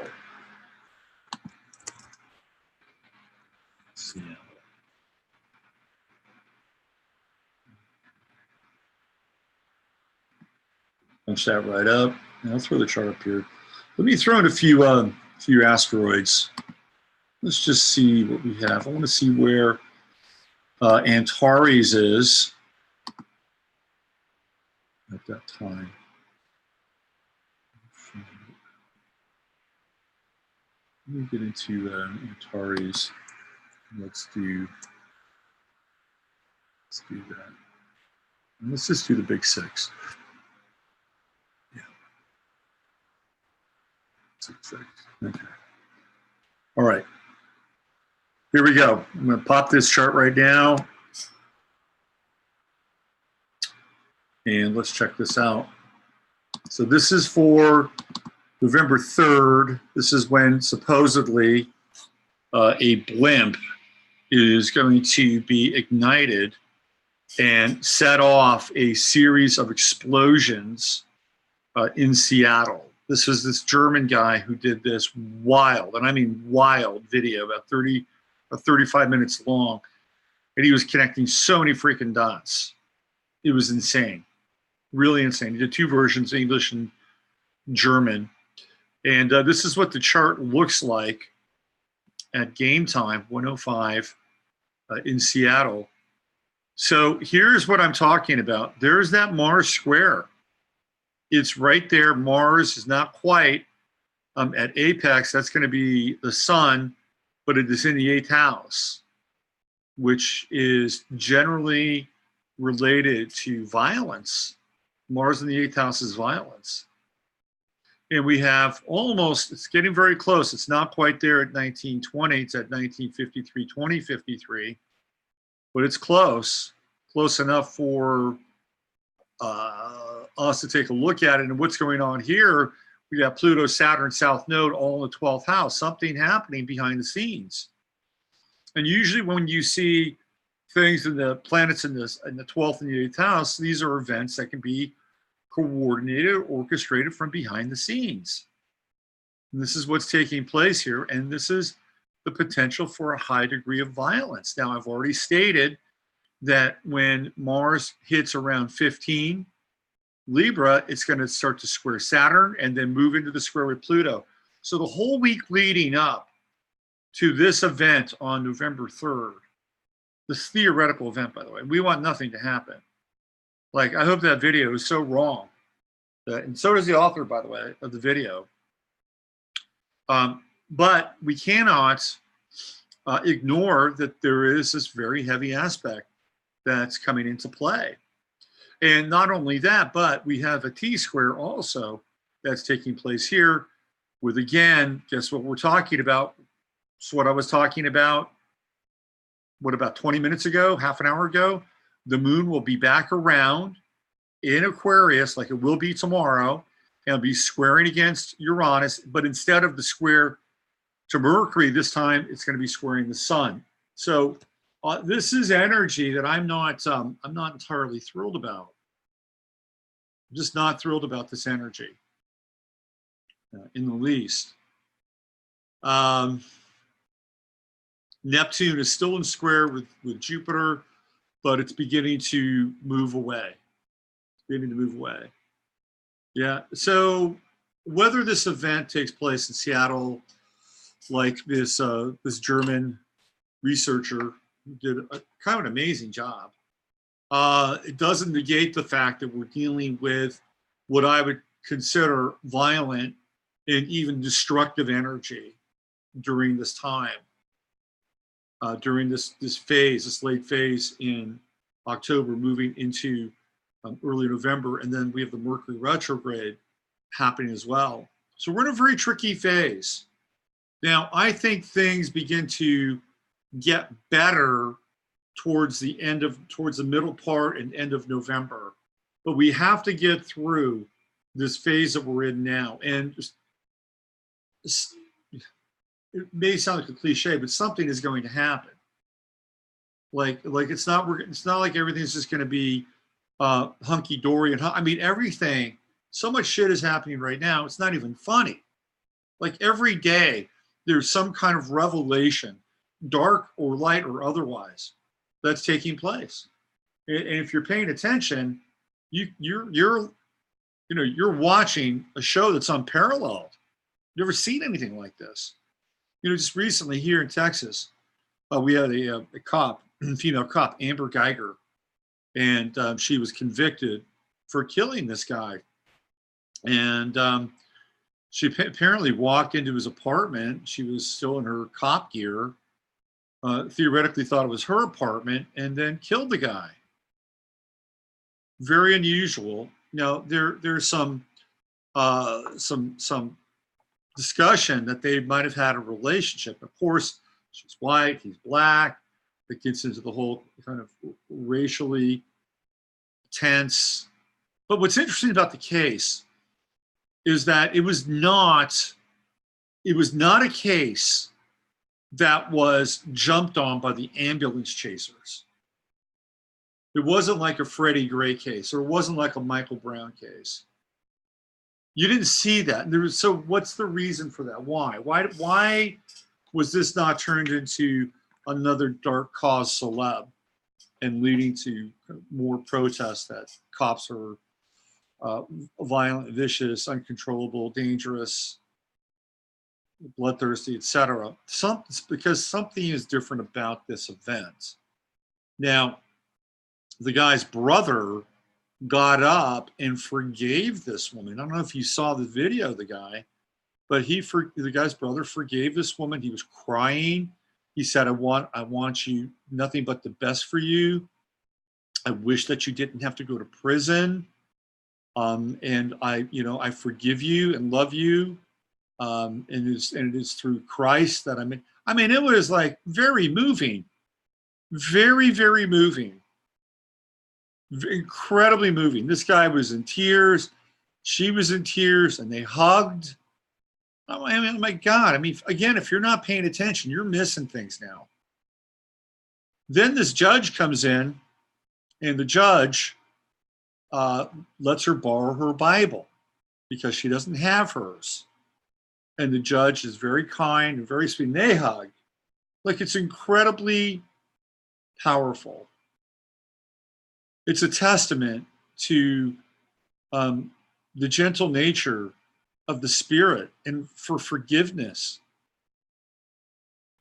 Punch that right up. And I'll throw the chart up here. Let me throw in a few asteroids. Let's just see what we have. I want to see where Antares is at that time. Let me get into Antares. Let's do that. And let's just do the big 6. Yeah. 6. Okay. All right. Here we go. I'm going to pop this chart right now. And let's check this out. So this is for November 3rd. This is when supposedly a blimp is going to be ignited and set off a series of explosions in Seattle. This was this German guy who did this wild, and I mean wild video, about 35 minutes long. And he was connecting so many freaking dots. It was insane, really insane. He did two versions, English and German. And this is what the chart looks like at game time, 1:05 in Seattle. So here's what I'm talking about. There's that Mars square. It's right there. Mars is not quite at apex. That's going to be the sun, but it is in the 8th house, which is generally related to violence. Mars in the 8th house is violence. And we have almost, it's getting very close. It's not quite there at 1920. It's at 1953, 2053. But it's close enough for us to take a look at it. And what's going on here, we got Pluto, Saturn, South Node, all in the 12th house. Something happening behind the scenes. And usually when you see things in the planets in the 12th and the 8th house, these are events that can be coordinated, orchestrated from behind the scenes. And this is what's taking place here. And this is the potential for a high degree of violence. Now, I've already stated that when Mars hits around 15 Libra, it's going to start to square Saturn and then move into the square with Pluto. So the whole week leading up to this event on November 3rd, this theoretical event, by the way, we want nothing to happen. Like, I hope that video is so wrong. And so does the author, by the way, of the video. But we cannot ignore that there is this very heavy aspect that's coming into play. And not only that, but we have a T-square also that's taking place here with, again, guess what we're talking about? It's what I was talking about, what, about 20 minutes ago, half an hour ago? The moon will be back around in Aquarius like it will be tomorrow, and it'll be squaring against Uranus, but instead of the square to Mercury, this time it's going to be squaring the sun. So this is energy that I'm not entirely thrilled about. I'm just not thrilled about this energy in the least. Neptune is still in square with Jupiter, but it's beginning to move away. Yeah, so whether this event takes place in Seattle, like this German researcher who did a kind of an amazing job, it doesn't negate the fact that we're dealing with what I would consider violent and even destructive energy during this time. During this phase, this late phase in October, moving into early November, and then we have the Mercury retrograde happening as well. So we're in a very tricky phase. Now, I think things begin to get better towards the middle part and end of November, but we have to get through this phase that we're in now. And it may sound like a cliche, but something is going to happen. Like it's not like everything's just going to be hunky dory. And I mean, everything. So much shit is happening right now. It's not even funny. Like every day, there's some kind of revelation, dark or light or otherwise, that's taking place. And if you're paying attention, you're watching a show that's unparalleled. You've never seen anything like this. Just recently here in Texas, we had a cop, female cop, Amber Geiger, and she was convicted for killing this guy. And she apparently walked into his apartment. She was still in her cop gear, theoretically thought it was her apartment, and then killed the guy. Very unusual. Now, there's some discussion that they might have had a relationship. Of course, she's white, he's black. That gets into the whole kind of racially tense. But what's interesting about the case is that it was not a case that was jumped on by the ambulance chasers. It wasn't like a Freddie Gray case, or it wasn't like a Michael Brown case. You didn't see that. So what's the reason for that? Why was this not turned into another dark cause celeb and leading to more protests that cops are violent, vicious, uncontrollable, dangerous, bloodthirsty, etc.? Because something is different about this event. Now, the guy's brother got up and forgave this woman. I don't know if you saw the video of the guy, but the guy's brother forgave this woman. He was crying. He said, I want you nothing but the best for you. I wish that you didn't have to go to prison. And I forgive you and love you. And it is through Christ that it was like very moving, very, very moving, incredibly moving. This guy was in tears. She was in tears, and they hugged. Oh my God. Again, if you're not paying attention, you're missing things now. Then this judge comes in, and the judge lets her borrow her Bible because she doesn't have hers. And the judge is very kind and very sweet. And they hug. Like, it's incredibly powerful. It's a testament to the gentle nature of the Spirit and for forgiveness.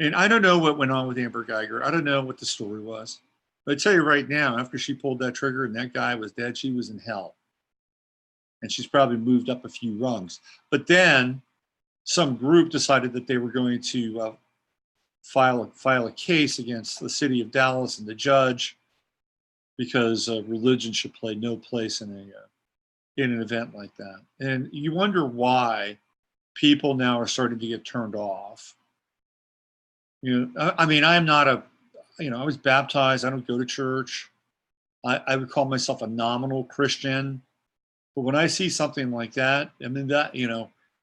And I don't know what went on with Amber Geiger. I don't know what the story was. But I tell you right now, after she pulled that trigger and that guy was dead, she was in hell. And she's probably moved up a few rungs. But then some group decided that they were going to file a case against the city of Dallas and the judge, because religion should play no place in an event like that. And you wonder why people now are starting to get turned off. I'm not I was baptized. I don't go to church. I would call myself a nominal Christian. But when I see something like that,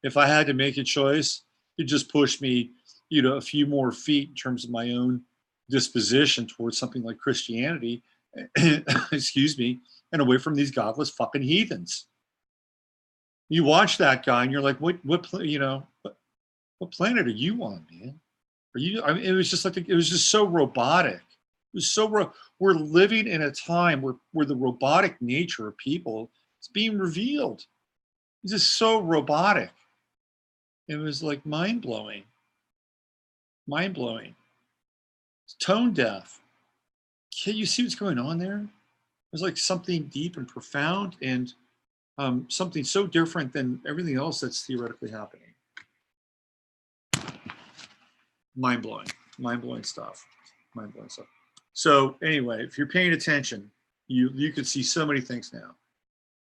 if I had to make a choice, it just pushed me, a few more feet in terms of my own disposition towards something like Christianity, excuse me, and away from these godless fucking heathens. You watch that guy and you're like, what planet are you on, man? It was just like, it was just so robotic. It was so we're living in a time where the robotic nature of people is being revealed. It's just so robotic. It was like mind-blowing. It's tone deaf. Can you see what's going on there? There's like something deep and profound, and something so different than everything else that's theoretically happening. Mind-blowing stuff. So anyway, if you're paying attention, you could see so many things now.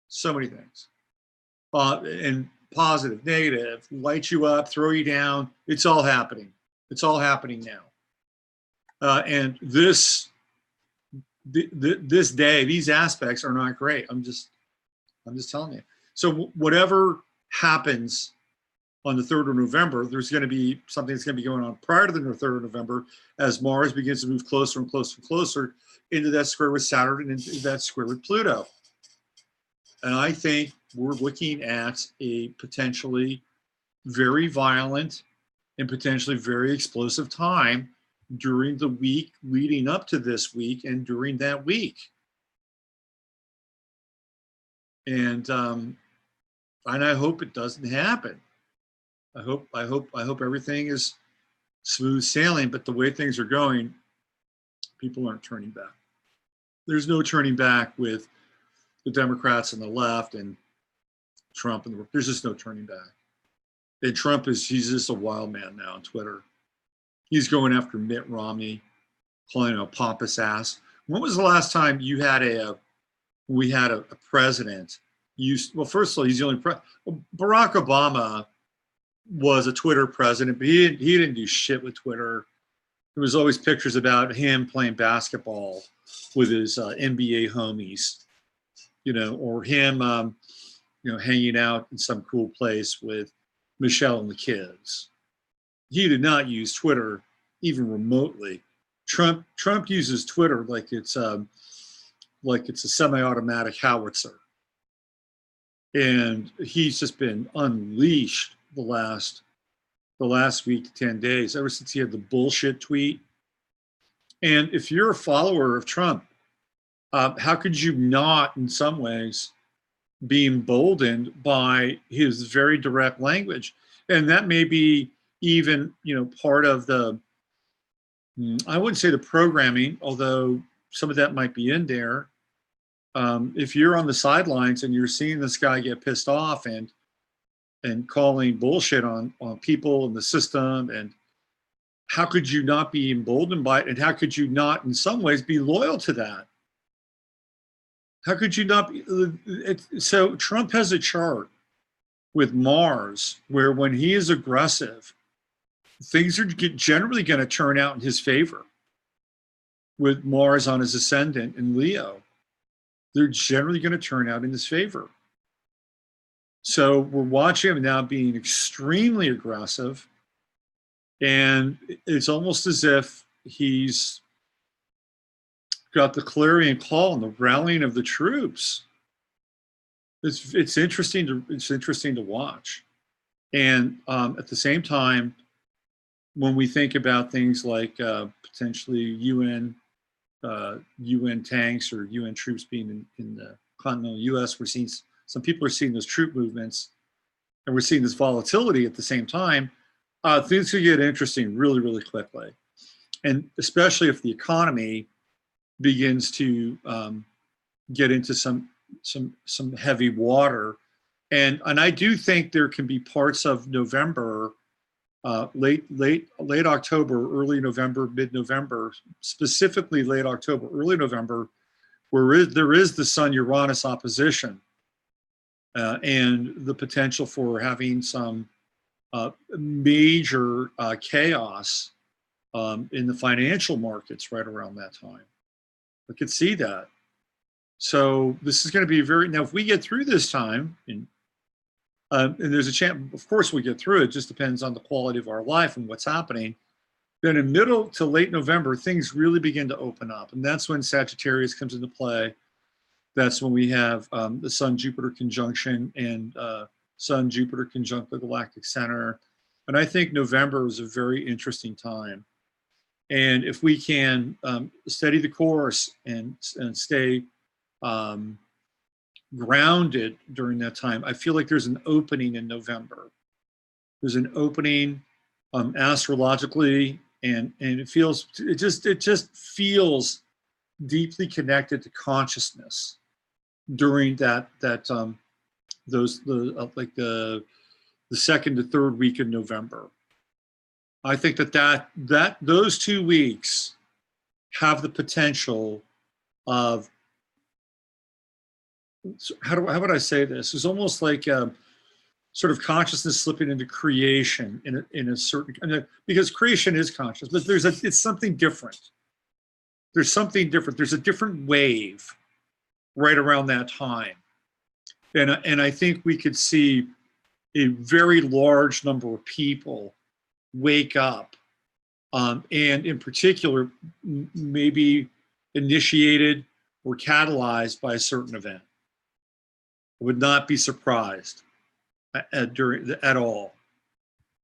So many things. And positive, negative, light you up, throw you down. It's all happening. It's all happening now. And this day, these aspects are not great. I'm just telling you. So whatever happens on the 3rd of November, there's going to be something that's going to be going on prior to the 3rd of November as Mars begins to move closer and closer and closer into that square with Saturn and into that square with Pluto. And I think we're looking at a potentially very violent and potentially very explosive time during the week leading up to this week and during that week. And I hope it doesn't happen. I hope everything is smooth sailing, but the way things are going, people aren't turning back. There's no turning back with the Democrats and the left and Trump, and there's just no turning back. And Trump he's just a wild man now on Twitter. He's going after Mitt Romney, calling him a pompous ass. When was the last time you had we had a president? Well, first of all, he's the only Barack Obama was a Twitter president, but he didn't do shit with Twitter. There was always pictures about him playing basketball with his NBA homies, or him, hanging out in some cool place with Michelle and the kids. He did not use Twitter even remotely. Trump uses Twitter like it's a semi-automatic howitzer, and he's just been unleashed the last week to 10 days, ever since he had the bullshit tweet. And if you're a follower of Trump, how could you not, in some ways, be emboldened by his very direct language? And that may be even, part of the, I wouldn't say the programming, although some of that might be in there. If you're on the sidelines and you're seeing this guy get pissed off and calling bullshit on people and the system, and how could you not be emboldened by it? And how could you not, in some ways, be loyal to that? How could you not be? So Trump has a chart with Mars where when he is aggressive, things are generally going to turn out in his favor. With Mars on his ascendant in Leo, they're generally going to turn out in his favor. So we're watching him now being extremely aggressive, and it's almost as if he's got the clarion call and the rallying of the troops. It's interesting to watch, and at the same time, when we think about things like potentially UN tanks or UN troops being in the continental U.S., we're seeing some people are seeing those troop movements, and we're seeing this volatility at the same time. Things could get interesting really, really quickly, and especially if the economy begins to get into some heavy water, and I do think there can be parts of November, late October, early November, mid-November, specifically late October, early November, where there is the Sun-Uranus opposition, and the potential for having some major chaos in the financial markets right around that time. I could see that. So this is going to be now if we get through this time, and there's a chance, of course we'll get through it, just depends on the quality of our life and what's happening. Then in middle to late November, things really begin to open up. And that's when Sagittarius comes into play. That's when we have the Sun-Jupiter conjunction and Sun-Jupiter conjunct the galactic center. And I think November is a very interesting time. And if we can steady the course and stay grounded during that time, I feel like there's an opening in November. There's an opening astrologically, and it just feels deeply connected to consciousness during the second to third week in November. I think that those 2 weeks have the potential of, how would I say this? It's almost like sort of consciousness slipping into creation in a certain, because creation is conscious, but it's something different. There's something different. There's a different wave right around that time, and I think we could see a very large number of people wake up, and in particular, maybe initiated or catalyzed by a certain event. I would not be surprised at all.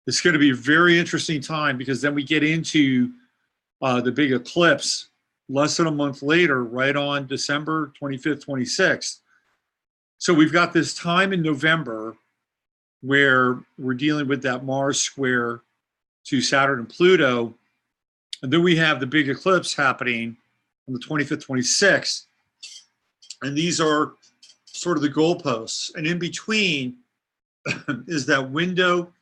It's going to be a very interesting time, because then we get into the big eclipse less than a month later, right on December 25th, 26th. So we've got this time in November where we're dealing with that Mars square to Saturn and Pluto. And then we have the big eclipse happening on the 25th, 26th. And these are sort of the goalposts. And in between is that window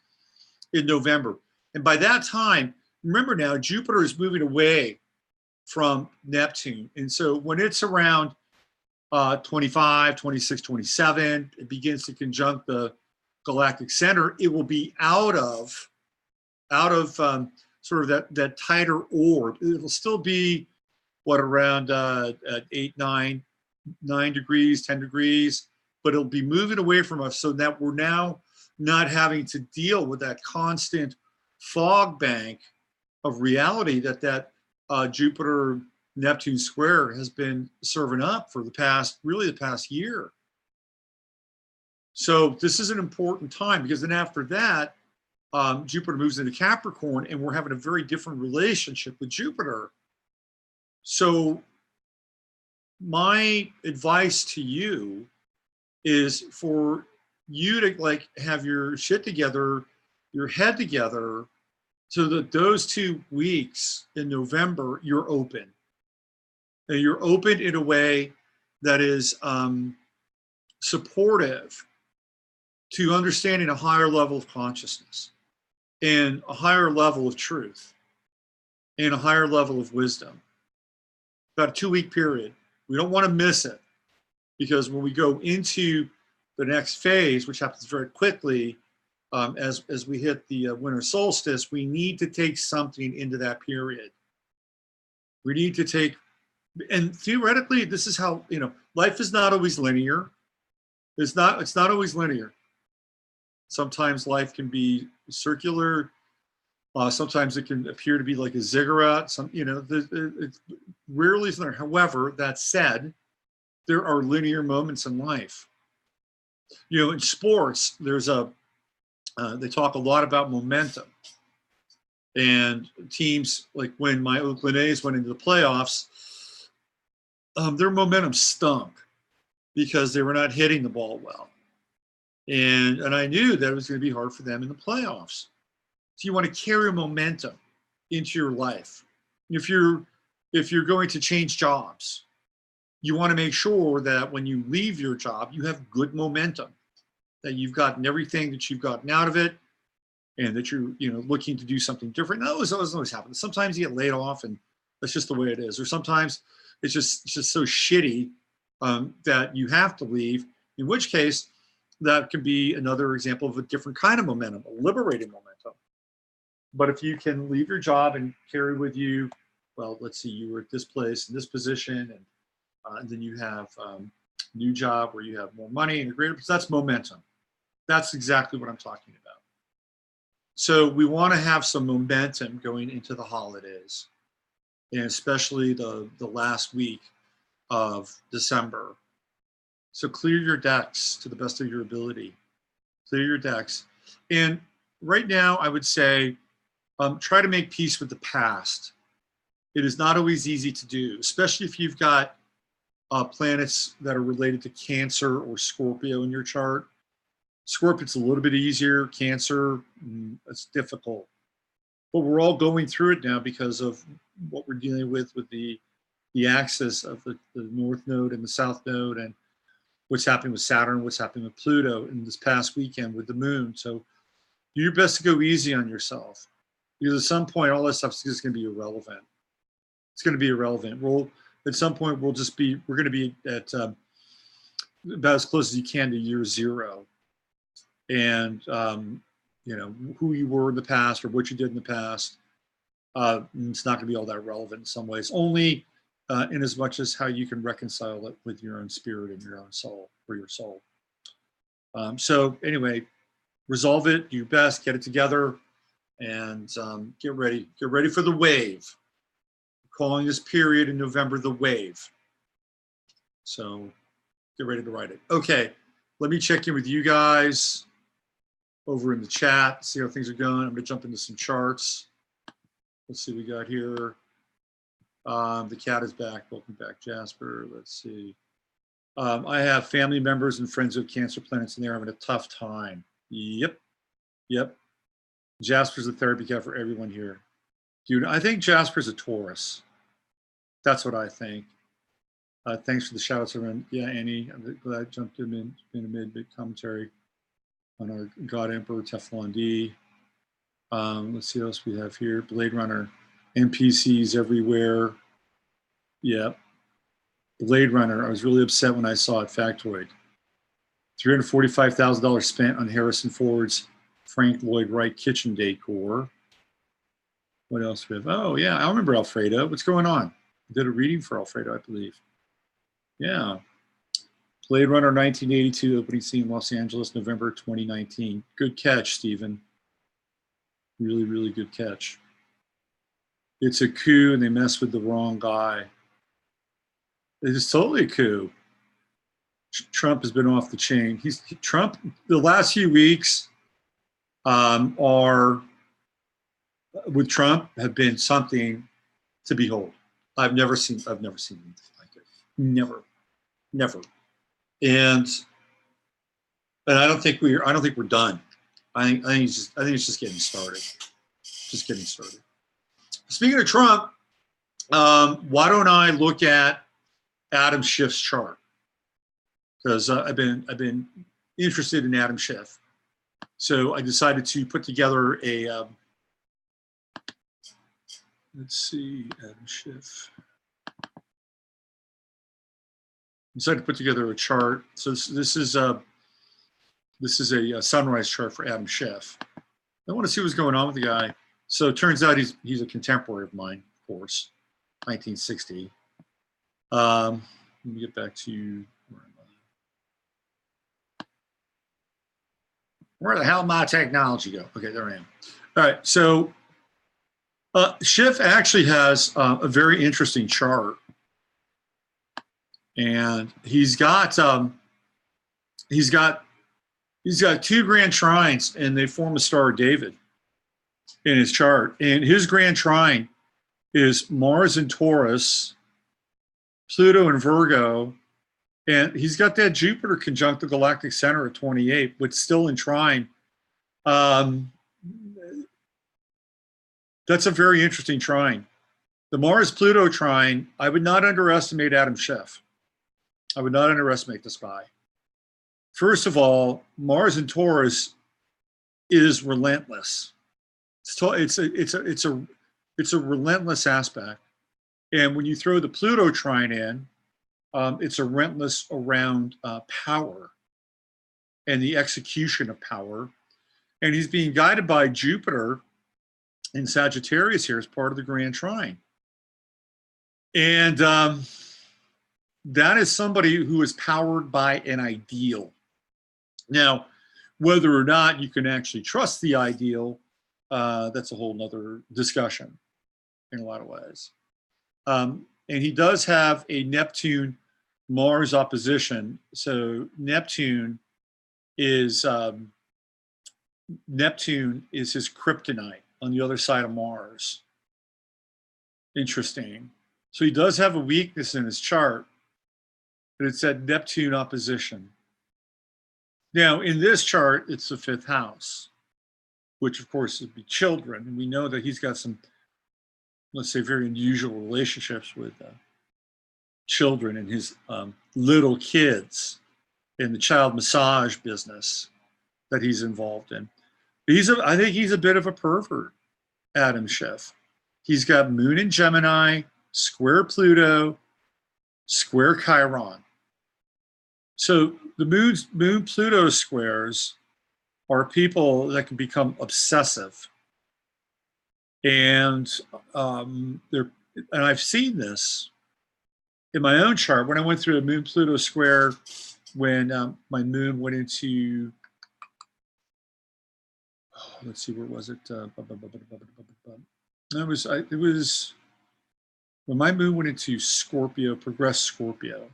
in November. And by that time, remember now, Jupiter is moving away from Neptune. And so when it's around 25, 26, 27, it begins to conjunct the galactic center. It will be out of sort of that tighter orb. It'll still be around 8, 9 degrees, 10 degrees, but it'll be moving away from us, so that we're now not having to deal with that constant fog bank of reality that Jupiter Neptune square has been serving up for the past year. So this is an important time, because then after that, Jupiter moves into Capricorn, and we're having a very different relationship with Jupiter. So my advice to you is for you to like have your shit together, your head together, so that those 2 weeks in November, you're open. And you're open in a way that is supportive to understanding a higher level of consciousness and a higher level of truth and a higher level of wisdom. About a 2-week period. We don't want to miss it, because when we go into the next phase, which happens very quickly, as we hit the winter solstice, we need to take something into that period. We need to take, and theoretically, this is how, life is not always linear. It's not always linear. Sometimes life can be circular. Sometimes it can appear to be like a ziggurat. It's rarely is linear. However, that said, there are linear moments in life. In sports, they talk a lot about momentum. And teams, like when my Oakland A's went into the playoffs, their momentum stunk because they were not hitting the ball well. And I knew that it was going to be hard for them in the playoffs. So you want to carry momentum into your life. If you're going to change jobs, you want to make sure that when you leave your job, you have good momentum, that you've gotten everything that you've gotten out of it, and that you're looking to do something different. That doesn't always happen. Sometimes you get laid off, and that's just the way it is. Or sometimes it's just so shitty that you have to leave, in which case that can be another example of a different kind of momentum, a liberating momentum. But if you can leave your job and carry with you, well, let's see, you were at this place in this position, and then you have a new job where you have more money and a greater, that's momentum. That's exactly what I'm talking about. So we want to have some momentum going into the holidays, and especially the last week of December. So clear your decks to the best of your ability. Clear your decks. And right now, I would say, try to make peace with the past. It is not always easy to do, especially if you've got planets that are related to Cancer or Scorpio in your chart. Scorpion's a little bit easier. Cancer, it's difficult. But we're all going through it now because of what we're dealing with the axis of the North Node and the South Node, and what's happening with Saturn, what's happening with Pluto in this past weekend with the Moon. So do your best to go easy on yourself, because at some point all that stuff is just going to be irrelevant. It's going to be irrelevant. At some point we're going to be at about as close as you can to year zero, and who you were in the past or what you did in the past, it's not going to be all that relevant in some ways. Only in as much as how you can reconcile it with your own spirit and your own soul, or your soul. So anyway, resolve it, do your best, get it together, and get ready for the wave. We're calling this period in November the wave. So get ready to write it. Okay, let me check in with you guys over in the chat, see how things are going. I'm gonna jump into some charts. Let's see what we got here. The cat is back. Welcome back, Jasper. Let's see. I have family members and friends with Cancer planets, and they're having a tough time. Yep. Jasper's a therapy cat for everyone here. Dude, I think Jasper's a Taurus. That's what I think. Thanks for the shout outs around. Yeah, Annie, I'm glad I jumped in a mid commentary on our God Emperor Teflon D. Let's see what else we have here. Blade Runner. NPCs everywhere. Yep. Blade Runner. I was really upset when I saw it. Factoid. $345,000 spent on Harrison Ford's Frank Lloyd Wright kitchen decor. What else do we have? Oh, yeah. I remember Alfredo. What's going on? I did a reading for Alfredo, I believe. Yeah. Blade Runner 1982 opening scene, Los Angeles, November 2019. Good catch, Stephen. Really, really good catch. it's a coup and they mess with the wrong guy. It is totally a coup. Trump has been off the chain. Trump. The last few weeks are with Trump have been something to behold. I've never seen anything like it. Never. And I don't think we're done. I think it's just getting started. Just getting started. Speaking of Trump, why don't I look at Adam Schiff's chart? Because I've been interested in Adam Schiff, so I decided to put together a. Let's see, Adam Schiff. Decided to put together a chart. So this is a sunrise chart for Adam Schiff. I want to see what's going on with the guy. So it turns out he's a contemporary of mine, of course, 1960. Let me get back to where the hell my technology go? Okay, there I am. All right, so Schiff actually has a very interesting chart, and he's got two grand trines, and they form a Star of David in his chart. And his grand trine is Mars in Taurus, Pluto in Virgo, and he's got that Jupiter conjunct the galactic center at 28, but still in trine. That's a very interesting trine. The Mars-Pluto trine, I would not underestimate Adam Schiff. I would not underestimate this guy. First of all, Mars in Taurus is relentless. It's a relentless aspect. And when you throw the Pluto trine in, it's a relentless around power and the execution of power. And he's being guided by Jupiter in Sagittarius here as part of the Grand Trine. And that is somebody who is powered by an ideal. Now, whether or not you can actually trust the ideal, that's a whole nother discussion in a lot of ways. And he does have a Neptune-Mars opposition. So Neptune is his kryptonite on the other side of Mars. Interesting. So he does have a weakness in his chart, but it's that Neptune opposition. Now, in this chart, it's the 5th house, which of course would be children. And we know that he's got some, let's say, very unusual relationships with children and his little kids in the child massage business that he's involved in. I think he's a bit of a pervert, Adam Schiff. He's got Moon in Gemini, square Pluto, square Chiron. So the Moon-Pluto squares are people that can become obsessive. And I've seen this in my own chart when I went through a Moon-Pluto square when my moon went into, let's see, where was it? It was when my moon went into Scorpio, progressed Scorpio,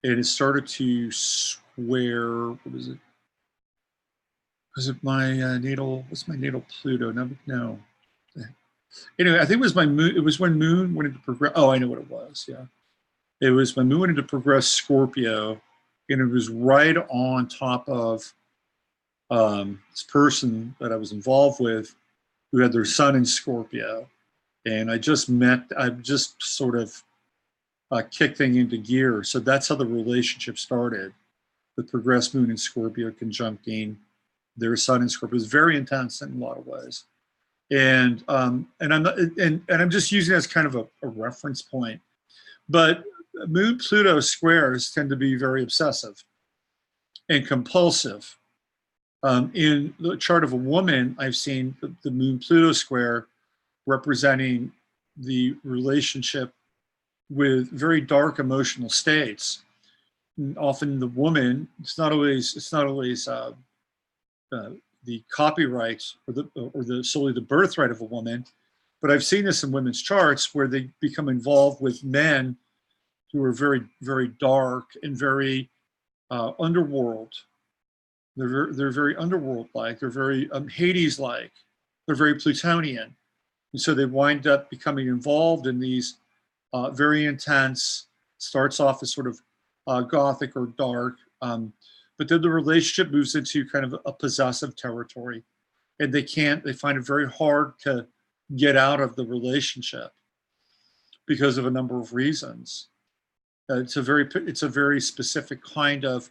and it started to square. What was it? Was it my natal? What's my natal Pluto? No. Anyway, I think it was my moon. It was when moon went into progress. Oh, I know what it was. Yeah, it was my moon went into progressed Scorpio, and it was right on top of this person that I was involved with, who had their sun in Scorpio, and I just sort of kicked things into gear. So that's how the relationship started, with progressed moon in Scorpio conjuncting their sun in Scorpio. It was very intense in a lot of ways, and I'm just using it as kind of a reference point. But Moon Pluto squares tend to be very obsessive and compulsive. In the chart of a woman, I've seen the Moon Pluto square representing the relationship with very dark emotional states. And often the woman, it's not always the copyright or the solely the birthright of a woman, But I've seen this in women's charts where they become involved with men who are very, very dark and very underworld. They're very underworld-like. They're very Hades-like. They're very Plutonian. And so they wind up becoming involved in these very intense, starts off as sort of gothic or dark, but then the relationship moves into kind of a possessive territory. And they find it very hard to get out of the relationship because of a number of reasons. It's a very specific kind of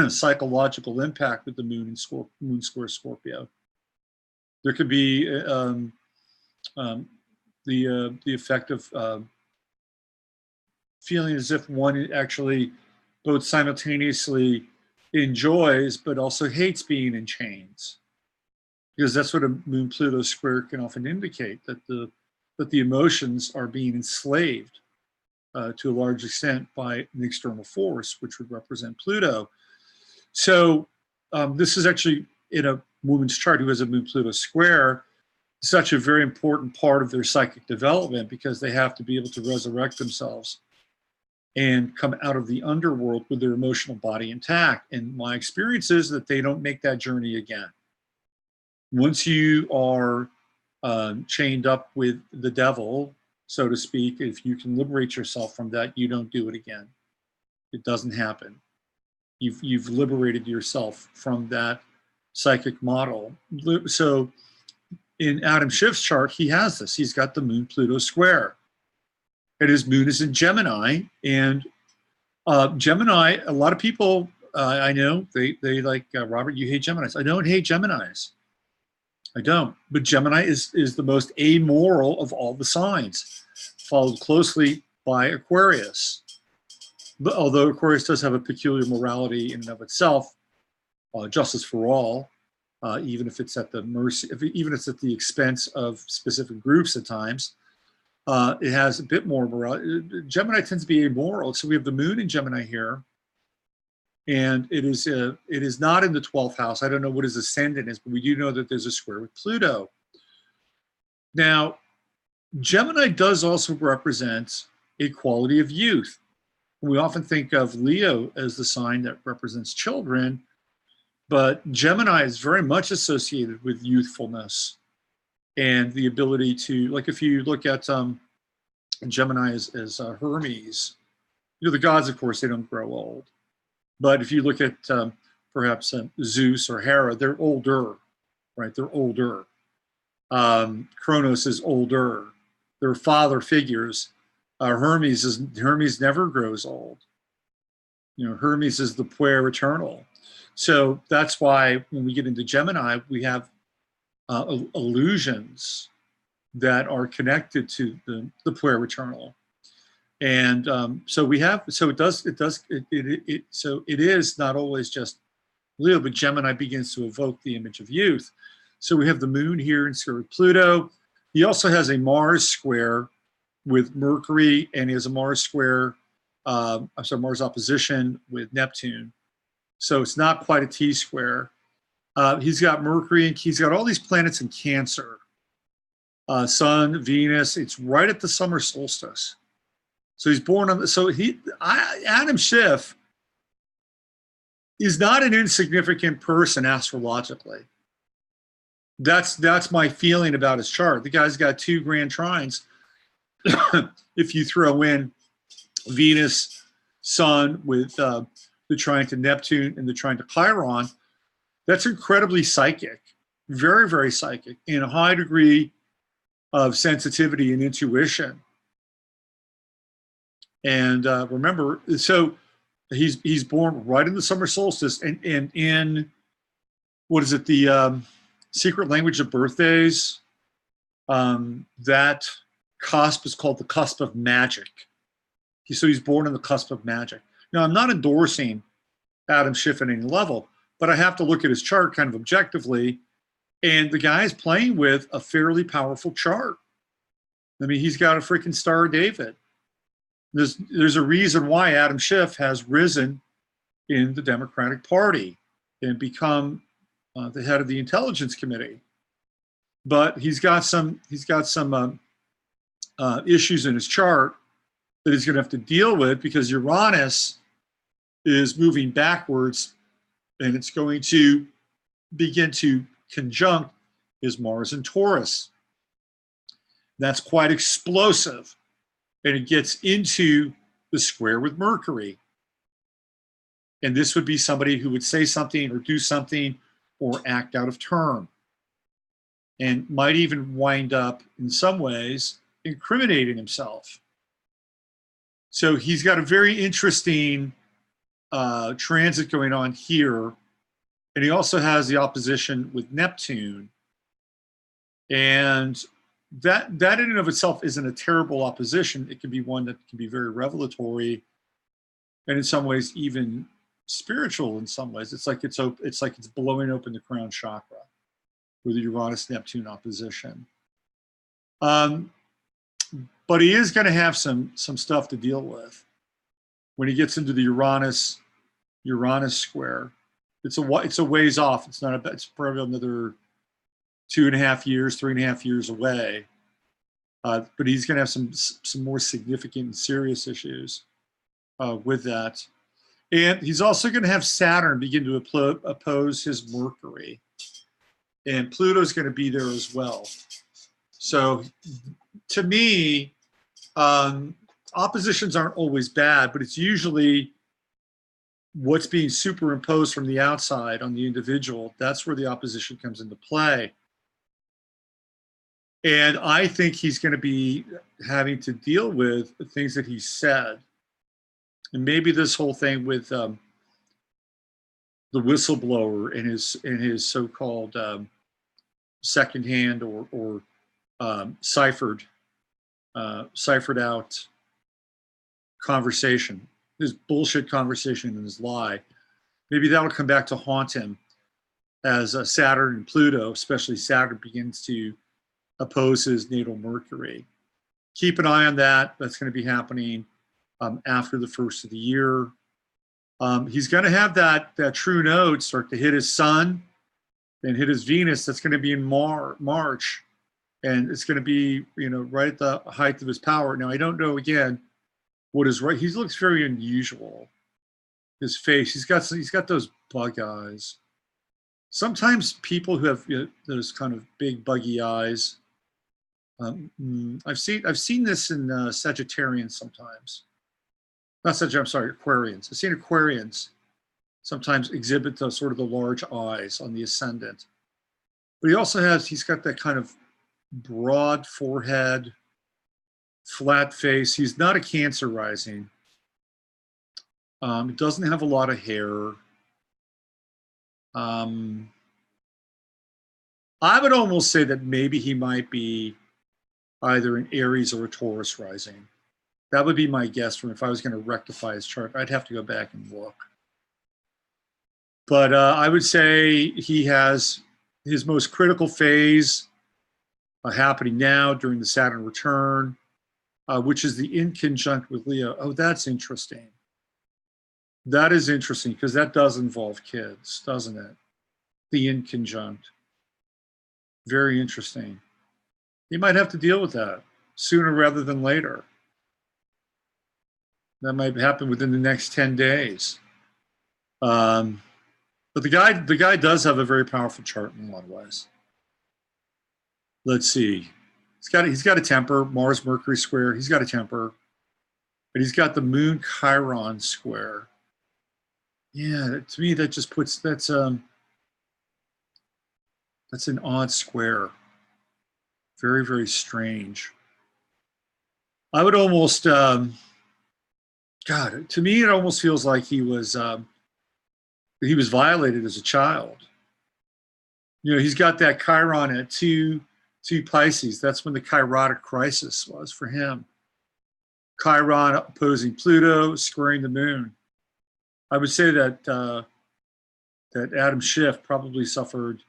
psychological impact with the moon and moon square Scorpio. There could be the effect of feeling as if one actually both simultaneously enjoys but also hates being in chains, because that's what a moon Pluto square can often indicate, that the emotions are being enslaved to a large extent by an external force, which would represent Pluto. So this is actually, in a woman's chart who has a moon Pluto square, such a very important part of their psychic development, because they have to be able to resurrect themselves and come out of the underworld with their emotional body intact. And my experience is that they don't make that journey again. Once you are chained up with the devil, so to speak, if you can liberate yourself from that, you don't do it again. It doesn't happen. You've liberated yourself from that psychic model. So in Adam Schiff's chart, he has this. He's got the moon Pluto square. And his moon is in Gemini. And Gemini, a lot of people I know, they like, Robert, you hate Geminis. I don't hate Geminis. I don't. But Gemini is the most amoral of all the signs, followed closely by Aquarius. But although Aquarius does have a peculiar morality in and of itself, justice for all, even if it's at the mercy, even if it's at the expense of specific groups at times, it has a bit more morality. Gemini tends to be amoral. So we have the moon in Gemini here, and it is not in the 12th house. I don't know what his ascendant is, but we do know that there's a square with Pluto. Now, Gemini does also represent a quality of youth. We often think of Leo as the sign that represents children, but Gemini is very much associated with youthfulness and the ability to, like if you look at Gemini as Hermes, you know, the gods, of course, they don't grow old. But if you look at perhaps Zeus or Hera, they're older, right? They're older. Kronos is older. They're father figures. Hermes never grows old. You know, Hermes is the puer eternal. So that's why when we get into Gemini, we have illusions that are connected to the puer eternal. And so it is not always just Leo, but Gemini begins to evoke the image of youth. So we have the moon here in square with Pluto. He also has a Mars square with Mercury, and he has a Mars square, Mars opposition with Neptune. So it's not quite a T square. He's got Mercury, and he's got all these planets in Cancer. Sun, Venus, it's right at the summer solstice. So he's born on, Adam Schiff is not an insignificant person astrologically. That's my feeling about his chart. The guy's got 2 grand trines. If you throw in Venus, Sun with the trine to Neptune and the trine to Chiron, that's incredibly psychic, very, very psychic, and a high degree of sensitivity and intuition. And remember, so he's born right in the summer solstice, and in, what is it, the secret language of birthdays, that cusp is called the cusp of magic. So he's born on the cusp of magic. Now, I'm not endorsing Adam Schiff at any level, but I have to look at his chart kind of objectively, and the guy is playing with a fairly powerful chart. I mean, he's got a freaking Star of David. There's a reason why Adam Schiff has risen in the Democratic Party and become the head of the Intelligence Committee. but he's got some issues in his chart that he's going to have to deal with because Uranus is moving backwards, and it's going to begin to conjunct his Mars in Taurus. That's quite explosive, and it gets into the square with Mercury. And this would be somebody who would say something or do something or act out of turn, and might even wind up, in some ways, incriminating himself. So he's got a very interesting transit going on here. And he also has the opposition with Neptune. And that in and of itself isn't a terrible opposition. It can be one that can be very revelatory, and in some ways even spiritual. In some ways, it's like it's blowing open the crown chakra with the Uranus-Neptune opposition. But he is going to have some stuff to deal with when he gets into the Uranus square. It's a ways off. It's probably another 2.5 years, 3.5 years away. But he's going to have some more significant and serious issues with that. And he's also going to have Saturn begin to oppose his Mercury. And Pluto's going to be there as well. So to me, oppositions aren't always bad, but it's usually what's being superimposed from the outside on the individual. That's where the opposition comes into play. And I think he's going to be having to deal with the things that he said. And maybe this whole thing with the whistleblower and his so-called secondhand or ciphered out conversation, his bullshit conversation and his lie. Maybe that'll come back to haunt him as Saturn and Pluto, especially Saturn, begins to oppose his natal Mercury. Keep an eye on that. That's going to be happening after the first of the year. He's going to have that true node start to hit his Sun and hit his Venus. That's going to be in March. And it's going to be, right at the height of his power. Now, I don't know, again, what is right. He looks very unusual. His face, he's got those bug eyes. Sometimes people who have those kind of big buggy eyes, I've seen this in Sagittarians sometimes. Not Sagittarians, I'm sorry, Aquarians. I've seen Aquarians sometimes exhibit the sort of the large eyes on the ascendant. But he's got that kind of broad forehead, flat face. He's not a Cancer rising. He doesn't have a lot of hair. I would almost say that maybe he might be either an Aries or a Taurus rising. That would be my guess from if I was going to rectify his chart. I'd have to go back and look. But I would say he has his most critical phase happening now during the Saturn return, which is the in conjunct with Leo. Oh, that's interesting. That is interesting because that does involve kids, doesn't it? The in conjunct. Very interesting. You might have to deal with that sooner rather than later. That might happen within the next 10 days. But the guy does have a very powerful chart in a lot of ways. Let's see. He's got a temper, Mars Mercury square. He's got a temper. But he's got the Moon Chiron square. Yeah, to me that just puts that's an odd square. Very, very strange. I would almost God, to me it almost feels like he was violated as a child. He's got that Chiron at two Pisces. That's when the Chirotic crisis was for him. Chiron opposing Pluto, squaring the Moon. I would say that Adam Schiff probably suffered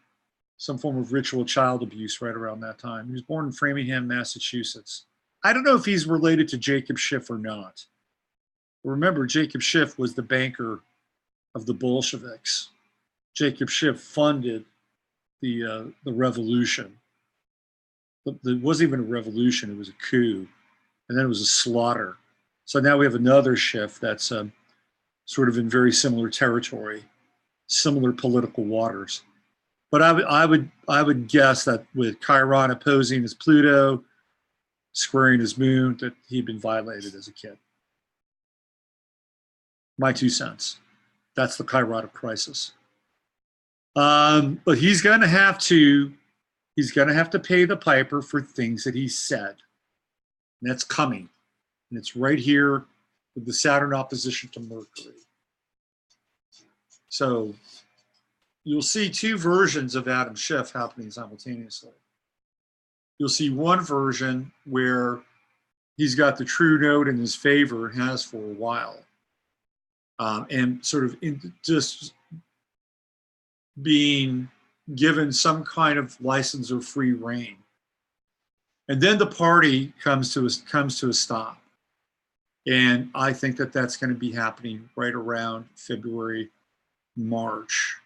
some form of ritual child abuse right around that time. He was born in Framingham, Massachusetts. I don't know if he's related to Jacob Schiff or not. Remember, Jacob Schiff was the banker of the Bolsheviks. Jacob Schiff funded the revolution. There wasn't even a revolution, it was a coup. And then it was a slaughter. So now we have another Schiff that's sort of in very similar territory, similar political waters. But I would guess that with Chiron opposing his Pluto, squaring his moon, that he'd been violated as a kid. My 2 cents. That's the Chiron crisis. But he's going to have to pay the piper for things that he said. And that's coming. And it's right here with the Saturn opposition to Mercury. So you'll see 2 versions of Adam Schiff happening simultaneously. You'll see one version where he's got the true node in his favor and has for a while. And sort of just being given some kind of license or free reign. And then the party comes to a stop. And I think that that's going to be happening right around February, March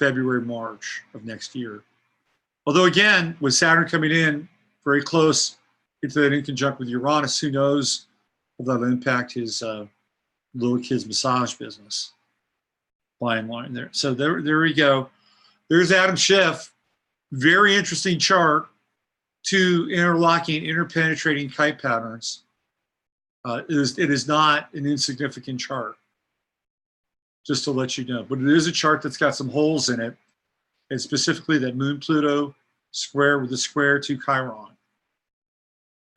of next year. Although again, with Saturn coming in very close into that in conjunct with Uranus, who knows if that'll impact his little kids massage business by and large there. So there we go. There's Adam Schiff. Very interesting chart. 2 interlocking, interpenetrating kite patterns. It is not an insignificant chart, just to let you know. But it is a chart that's got some holes in it, and specifically that Moon Pluto square with the square to Chiron,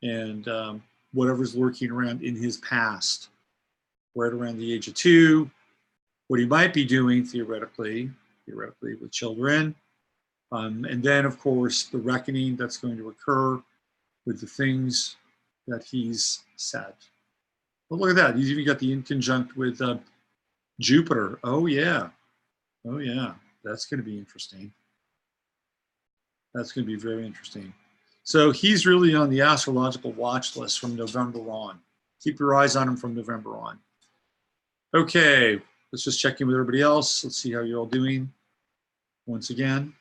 and whatever's lurking around in his past, right around the age of 2, what he might be doing theoretically with children. And then, of course, the reckoning that's going to occur with the things that he's said. But look at that. He's even got the in conjunct with Jupiter. Oh, yeah. Oh, yeah. That's going to be interesting. That's going to be very interesting. So he's really on the astrological watch list from November on. Keep your eyes on him from November on. Okay. Let's just check in with everybody else. Let's see how you're all doing. Once again,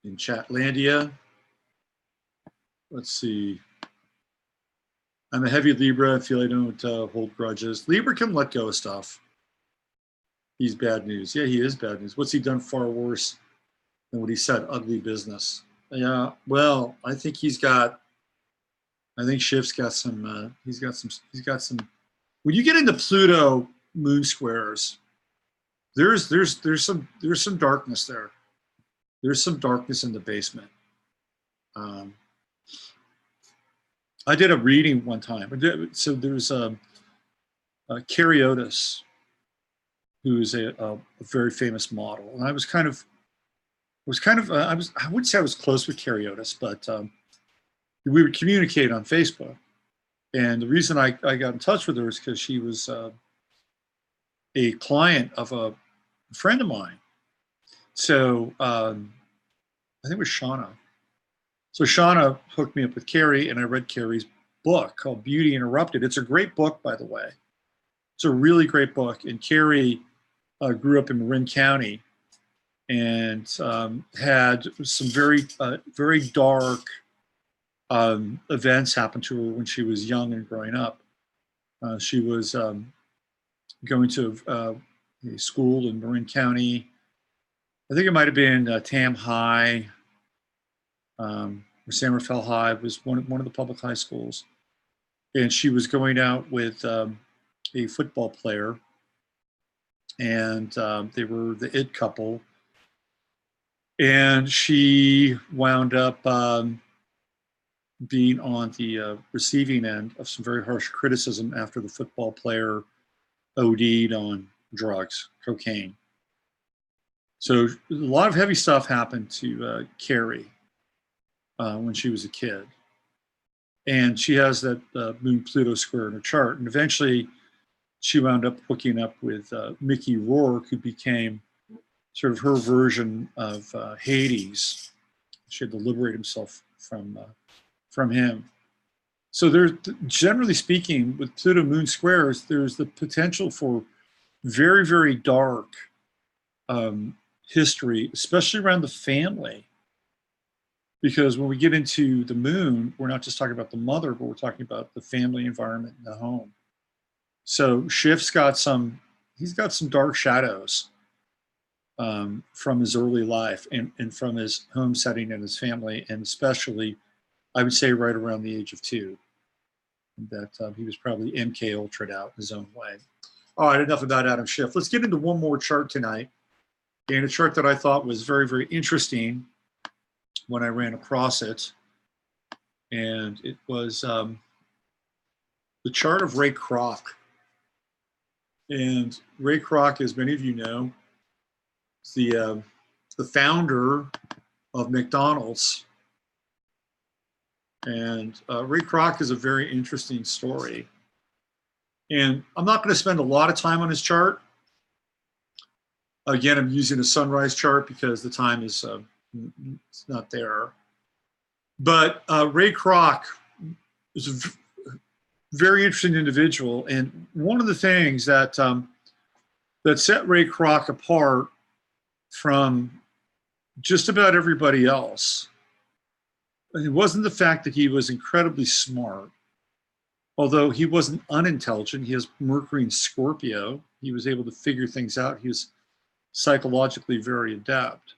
in Chatlandia. Let's see. I'm a heavy Libra. I feel I don't hold grudges. Libra can let go of stuff. He's bad news. Yeah, he is bad news. What's he done far worse than what he said? Ugly business. Yeah. Well, I think Schiff's got some. He's got some. When you get into Pluto moon squares, there's some darkness there. There's some darkness in the basement. I did a reading one time. So there's Carrie Otis, who is a very famous model, and I wouldn't say I was close with Carrie Otis, but we would communicate on Facebook. And the reason I got in touch with her is because she was a client of a friend of mine. So I think it was Shauna. So Shauna hooked me up with Carrie, and I read Carrie's book called Beauty Interrupted. It's a great book, by the way. It's a really great book. And Carrie grew up in Marin County and had some very dark events happen to her when she was young and growing up. She was going to a school in Marin County. I think it might have been Tam High or San Rafael High. It was one of the public high schools. And she was going out with a football player, and they were the it couple. And she wound up being on the receiving end of some very harsh criticism after the football player OD'd on drugs, cocaine. So a lot of heavy stuff happened to Carrie when she was a kid. And she has that Moon-Pluto square in her chart. And eventually she wound up hooking up with Mickey Rourke, who became sort of her version of Hades. She had to liberate himself from him. So there's, generally speaking, with Pluto Moon squares, there's the potential for very, very dark history, especially around the family. Because when we get into the moon, we're not just talking about the mother, but we're talking about the family environment in the home. So Schiff's got some, he's got some dark shadows from his early life and from his home setting and his family, and especially, I would say, right around the age of 2, that he was probably MK Ultra'd out in his own way. All right, enough about Adam Schiff. Let's get into one more chart tonight, and a chart that I thought was very, very interesting when I ran across it, and it was the chart of Ray Kroc. And Ray Kroc, as many of you know, is the founder of McDonald's. And Ray Kroc is a very interesting story. And I'm not going to spend a lot of time on his chart. Again, I'm using a sunrise chart because the time is it's not there. But Ray Kroc is a very interesting individual. And one of the things that that set Ray Kroc apart from just about everybody else, it wasn't the fact that he was incredibly smart, although he wasn't unintelligent. He has Mercury in Scorpio. He was able to figure things out. He was psychologically very adept.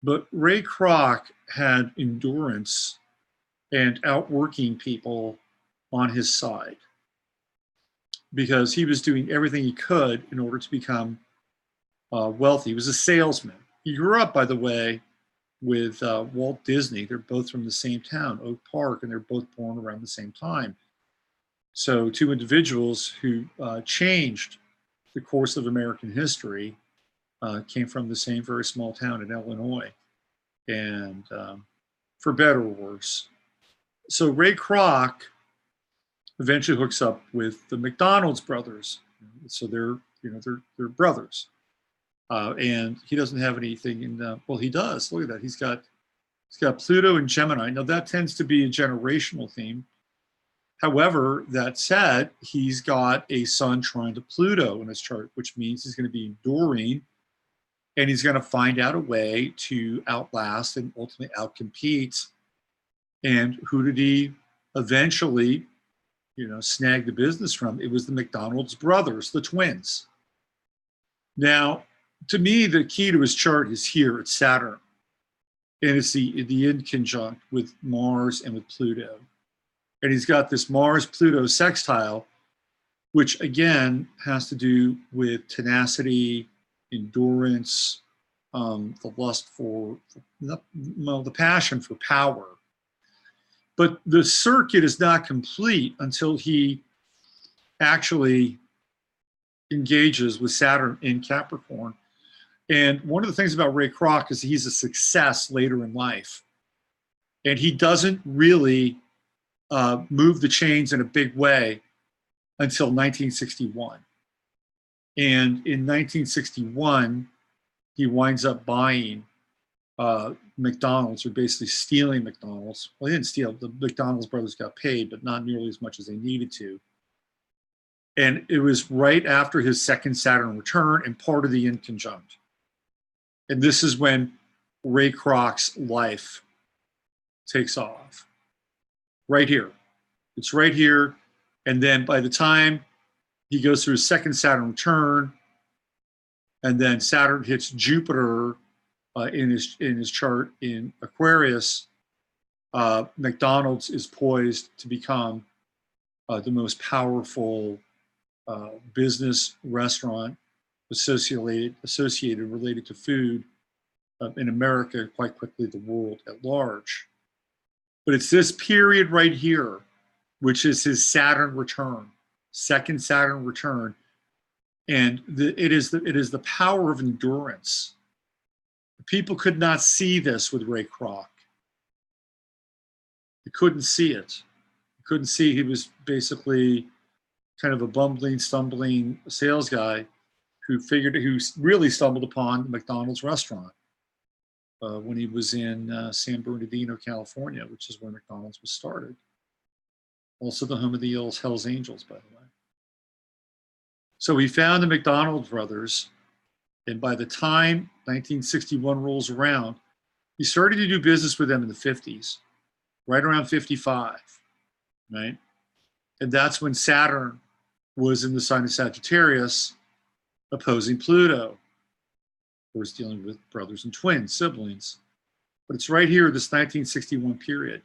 But Ray Kroc had endurance and outworking people on his side because he was doing everything he could in order to become wealthy. He was a salesman. He grew up, by the way, with Walt Disney. They're both from the same town, Oak Park, and they're both born around the same time. So 2 individuals who changed the course of American history came from the same very small town in Illinois, and for better or worse. So Ray Kroc eventually hooks up with the McDonald's brothers. So they're brothers. And he doesn't have anything in, well, he does. Look at that. He's got Pluto and Gemini. Now that tends to be a generational theme. However, that said, he's got a sun trine to Pluto in his chart, which means he's going to be enduring, and he's going to find out a way to outlast and ultimately outcompete. And who did he eventually, snag the business from? It was the McDonald's brothers, the twins. Now, to me, the key to his chart is here at Saturn, and it's the in conjunct with Mars and with Pluto. And he's got this Mars-Pluto sextile, which again has to do with tenacity, endurance, the lust for, the passion for power. But the circuit is not complete until he actually engages with Saturn in Capricorn. And one of the things about Ray Kroc is he's a success later in life. And he doesn't really move the chains in a big way until 1961. And in 1961, he winds up buying McDonald's, or basically stealing McDonald's. Well, he didn't steal. The McDonald's brothers got paid, but not nearly as much as they needed to. And it was right after his second Saturn return and part of the in conjunct. And this is when Ray Kroc's life takes off. Right here. It's right here. And then by the time he goes through his second Saturn return, and then Saturn hits Jupiter in his chart in Aquarius, McDonald's is poised to become the most powerful business restaurant related to food in America, quite quickly the world at large. But it's this period right here, which is his Saturn return, second Saturn return, and it is the power of endurance. People could not see this with Ray Kroc. They couldn't see it. They couldn't see he was basically kind of a bumbling, stumbling sales guy who really stumbled upon the McDonald's restaurant when he was in San Bernardino, California, which is where McDonald's was started. Also the home of the Hells Angels, by the way. So he found the McDonald's brothers, and by the time 1961 rolls around, He started to do business with them in the 50s, right around 55, right? And that's when Saturn was in the sign of Sagittarius, opposing Pluto. Of course, dealing with brothers and twins, siblings. But it's right here, this 1961 period.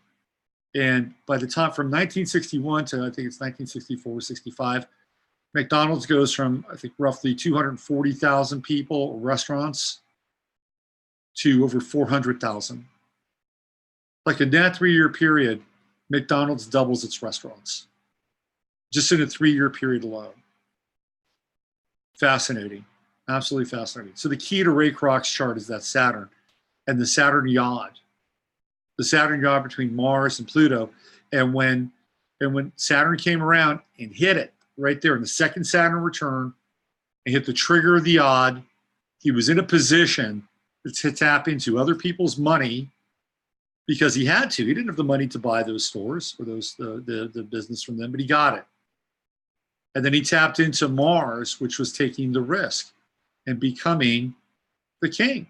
And by the time from 1961 to I think it's 1964, 65, McDonald's goes from, I think, roughly 240,000 people, restaurants, to over 400,000. Like in that 3-year period, McDonald's doubles its restaurants, just in a 3-year period alone. Fascinating, absolutely fascinating. So the key to Ray Kroc's chart is that Saturn and the Saturn Yod. The Saturn Yod between Mars and Pluto. And when Saturn came around and hit it right there in the second Saturn return and hit the trigger of the Yod, he was in a position to tap into other people's money because he had to. He didn't have the money to buy those stores or the business from them, but he got it. And then he tapped into Mars, which was taking the risk and becoming the king,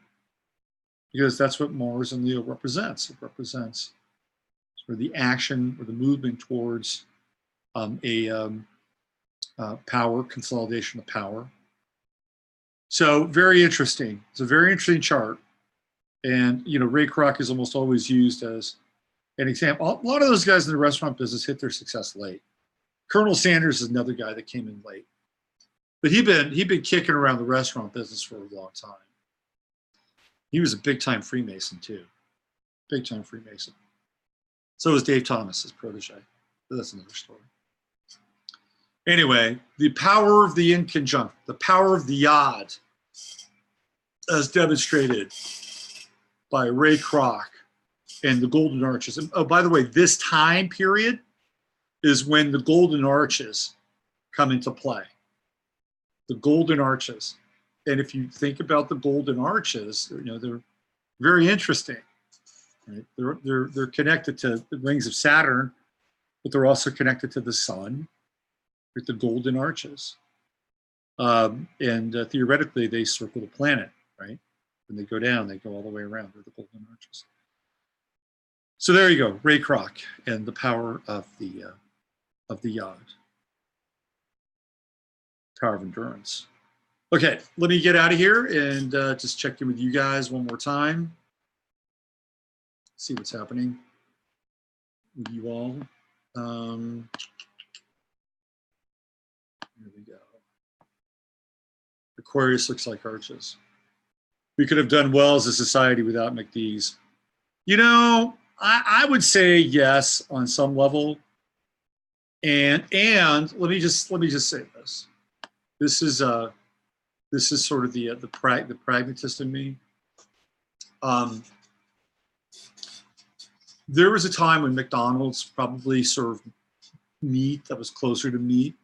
because that's what Mars and Leo represents. It represents sort of the action or the movement towards power, consolidation of power. So very interesting. It's a very interesting chart. And, you know, Ray Kroc is almost always used as an example. A lot of those guys in the restaurant business hit their success late. Colonel Sanders is another guy that came in late. But he'd been kicking around the restaurant business for a long time. He was a big-time Freemason, too. Big-time Freemason. So was Dave Thomas, his protege. But that's another story. Anyway, the power of the in conjunct, the power of the Yod, as demonstrated by Ray Kroc and the Golden Arches. And, oh, by the way, this time period is when the Golden Arches come into play. The Golden Arches. And if you think about the Golden Arches, you know, they're very interesting. Right? They're connected to the rings of Saturn, but they're also connected to the sun with the Golden Arches. Theoretically, they circle the planet, right? When they go down, they go all the way around with the Golden Arches. So there you go, Ray Kroc and the power of the Yod. Power of endurance. Okay, let me get out of here and just check in with you guys one more time. See what's happening with you all. Here we go. Aquarius looks like arches. We could have done well as a society without McDee's. You know, I would say yes on some level. And let me just say this. This is sort of the pragmatist in me. There was a time when McDonald's probably served meat that was closer to meat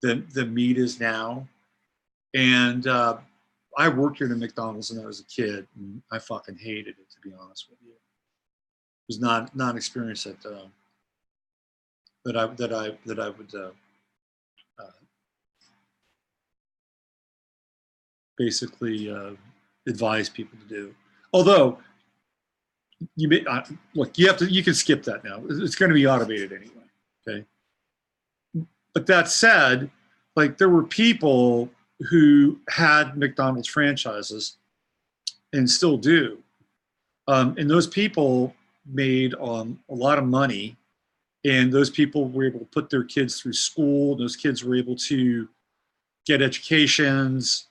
than meat is now. And I worked here at McDonald's when I was a kid, and I fucking hated it, to be honest with you. It was not an experience that I would basically advise people to do. Although you can skip that now. It's going to be automated anyway. Okay. But that said, like, there were people who had McDonald's franchises and still do. And those people made a lot of money, and those people were able to put their kids through school. Those kids were able to get educations,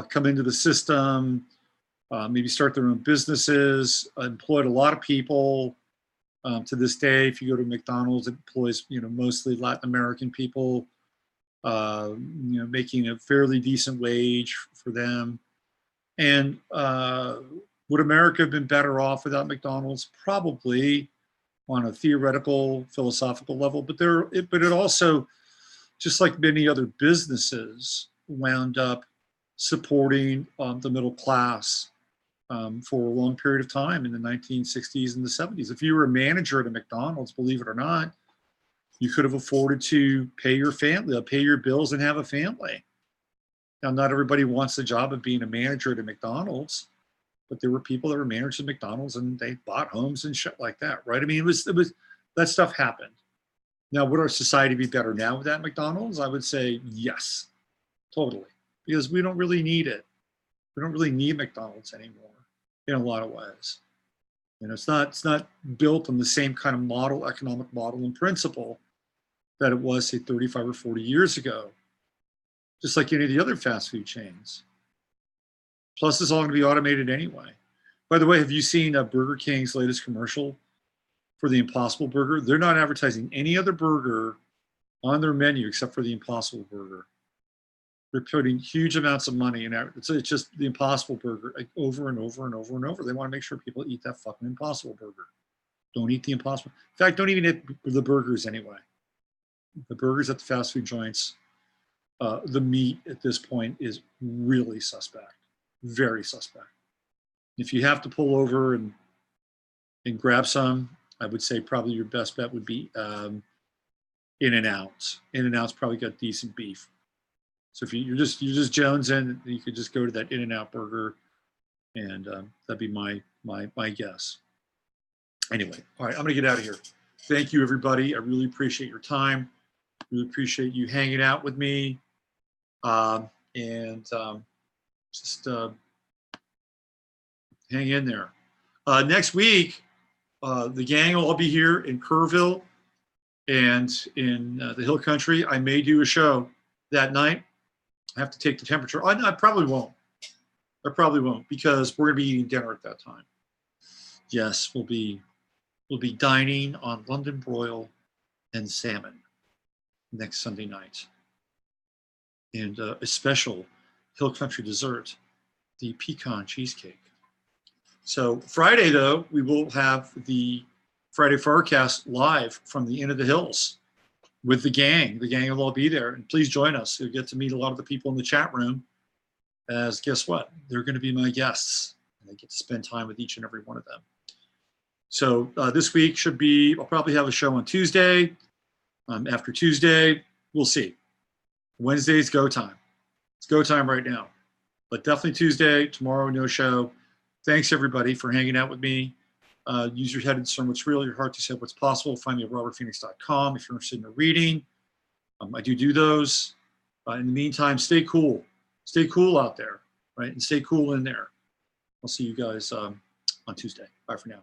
come into the system, maybe start their own businesses, employed a lot of people. To this day, if you go to McDonald's, it employs, you know, mostly Latin American people, you know, making a fairly decent wage for them. And would America have been better off without McDonald's? Probably, on a theoretical, philosophical level. But it also, just like many other businesses, wound up supporting the middle class for a long period of time in the 1960s and the 70s. If you were a manager at a McDonald's, believe it or not, you could have afforded to pay your family, pay your bills, and have a family. Now, not everybody wants the job of being a manager at a McDonald's, but there were people that were managers at McDonald's and they bought homes and shit like that, right? I mean, it was that stuff happened. Now, would our society be better now with that McDonald's? I would say yes, totally, because we don't really need it. We don't really need McDonald's anymore in a lot of ways. You know, it's not built on the same kind of model, economic model and principle that it was, say, 35 or 40 years ago, just like any of the other fast food chains. Plus, it's all going to be automated anyway. By the way, have you seen Burger King's latest commercial for the Impossible Burger? They're not advertising any other burger on their menu except for the Impossible Burger. They're putting huge amounts of money in it. It's just the Impossible Burger, like, over and over and over and over. They want to make sure people eat that fucking Impossible Burger. Don't eat the Impossible. In fact, don't even eat the burgers anyway. The burgers at the fast food joints, the meat at this point is really suspect, very suspect. If you have to pull over and grab some, I would say probably your best bet would be In-N-Out. In-N-Out's probably got decent beef. So if you're just jonesing, you could just go to that In-N-Out burger, and that'd be my guess. Anyway, all right, I'm gonna get out of here. Thank you, everybody. I really appreciate your time. Really appreciate you hanging out with me, and just hang in there. Next week, the gang will all be here in Kerrville and in the Hill Country. I may do a show that night. I have to take the temperature. I probably won't. I probably won't, because we're going to be eating dinner at that time. Yes, we'll be dining on London broil and salmon next Sunday night, and a special Hill Country dessert, the pecan cheesecake. So Friday, though, we will have the Friday Forecast live from the Inn of the Hills with the gang. The gang will all be there, and please join us. You'll get to meet a lot of the people in the chat room, as guess what? They're going to be my guests, and I get to spend time with each and every one of them. So this week should be, I'll probably have a show on Tuesday. After Tuesday, we'll see. Wednesday's go time. It's go time right now. But definitely Tuesday, tomorrow, no show. Thanks, everybody, for hanging out with me. Use your head to discern what's real, your heart to say what's possible. Find me at robertphoenix.com if you're interested in a reading. I do those. In the meantime, stay cool. Stay cool out there, right? And stay cool in there. I'll see you guys on Tuesday. Bye for now.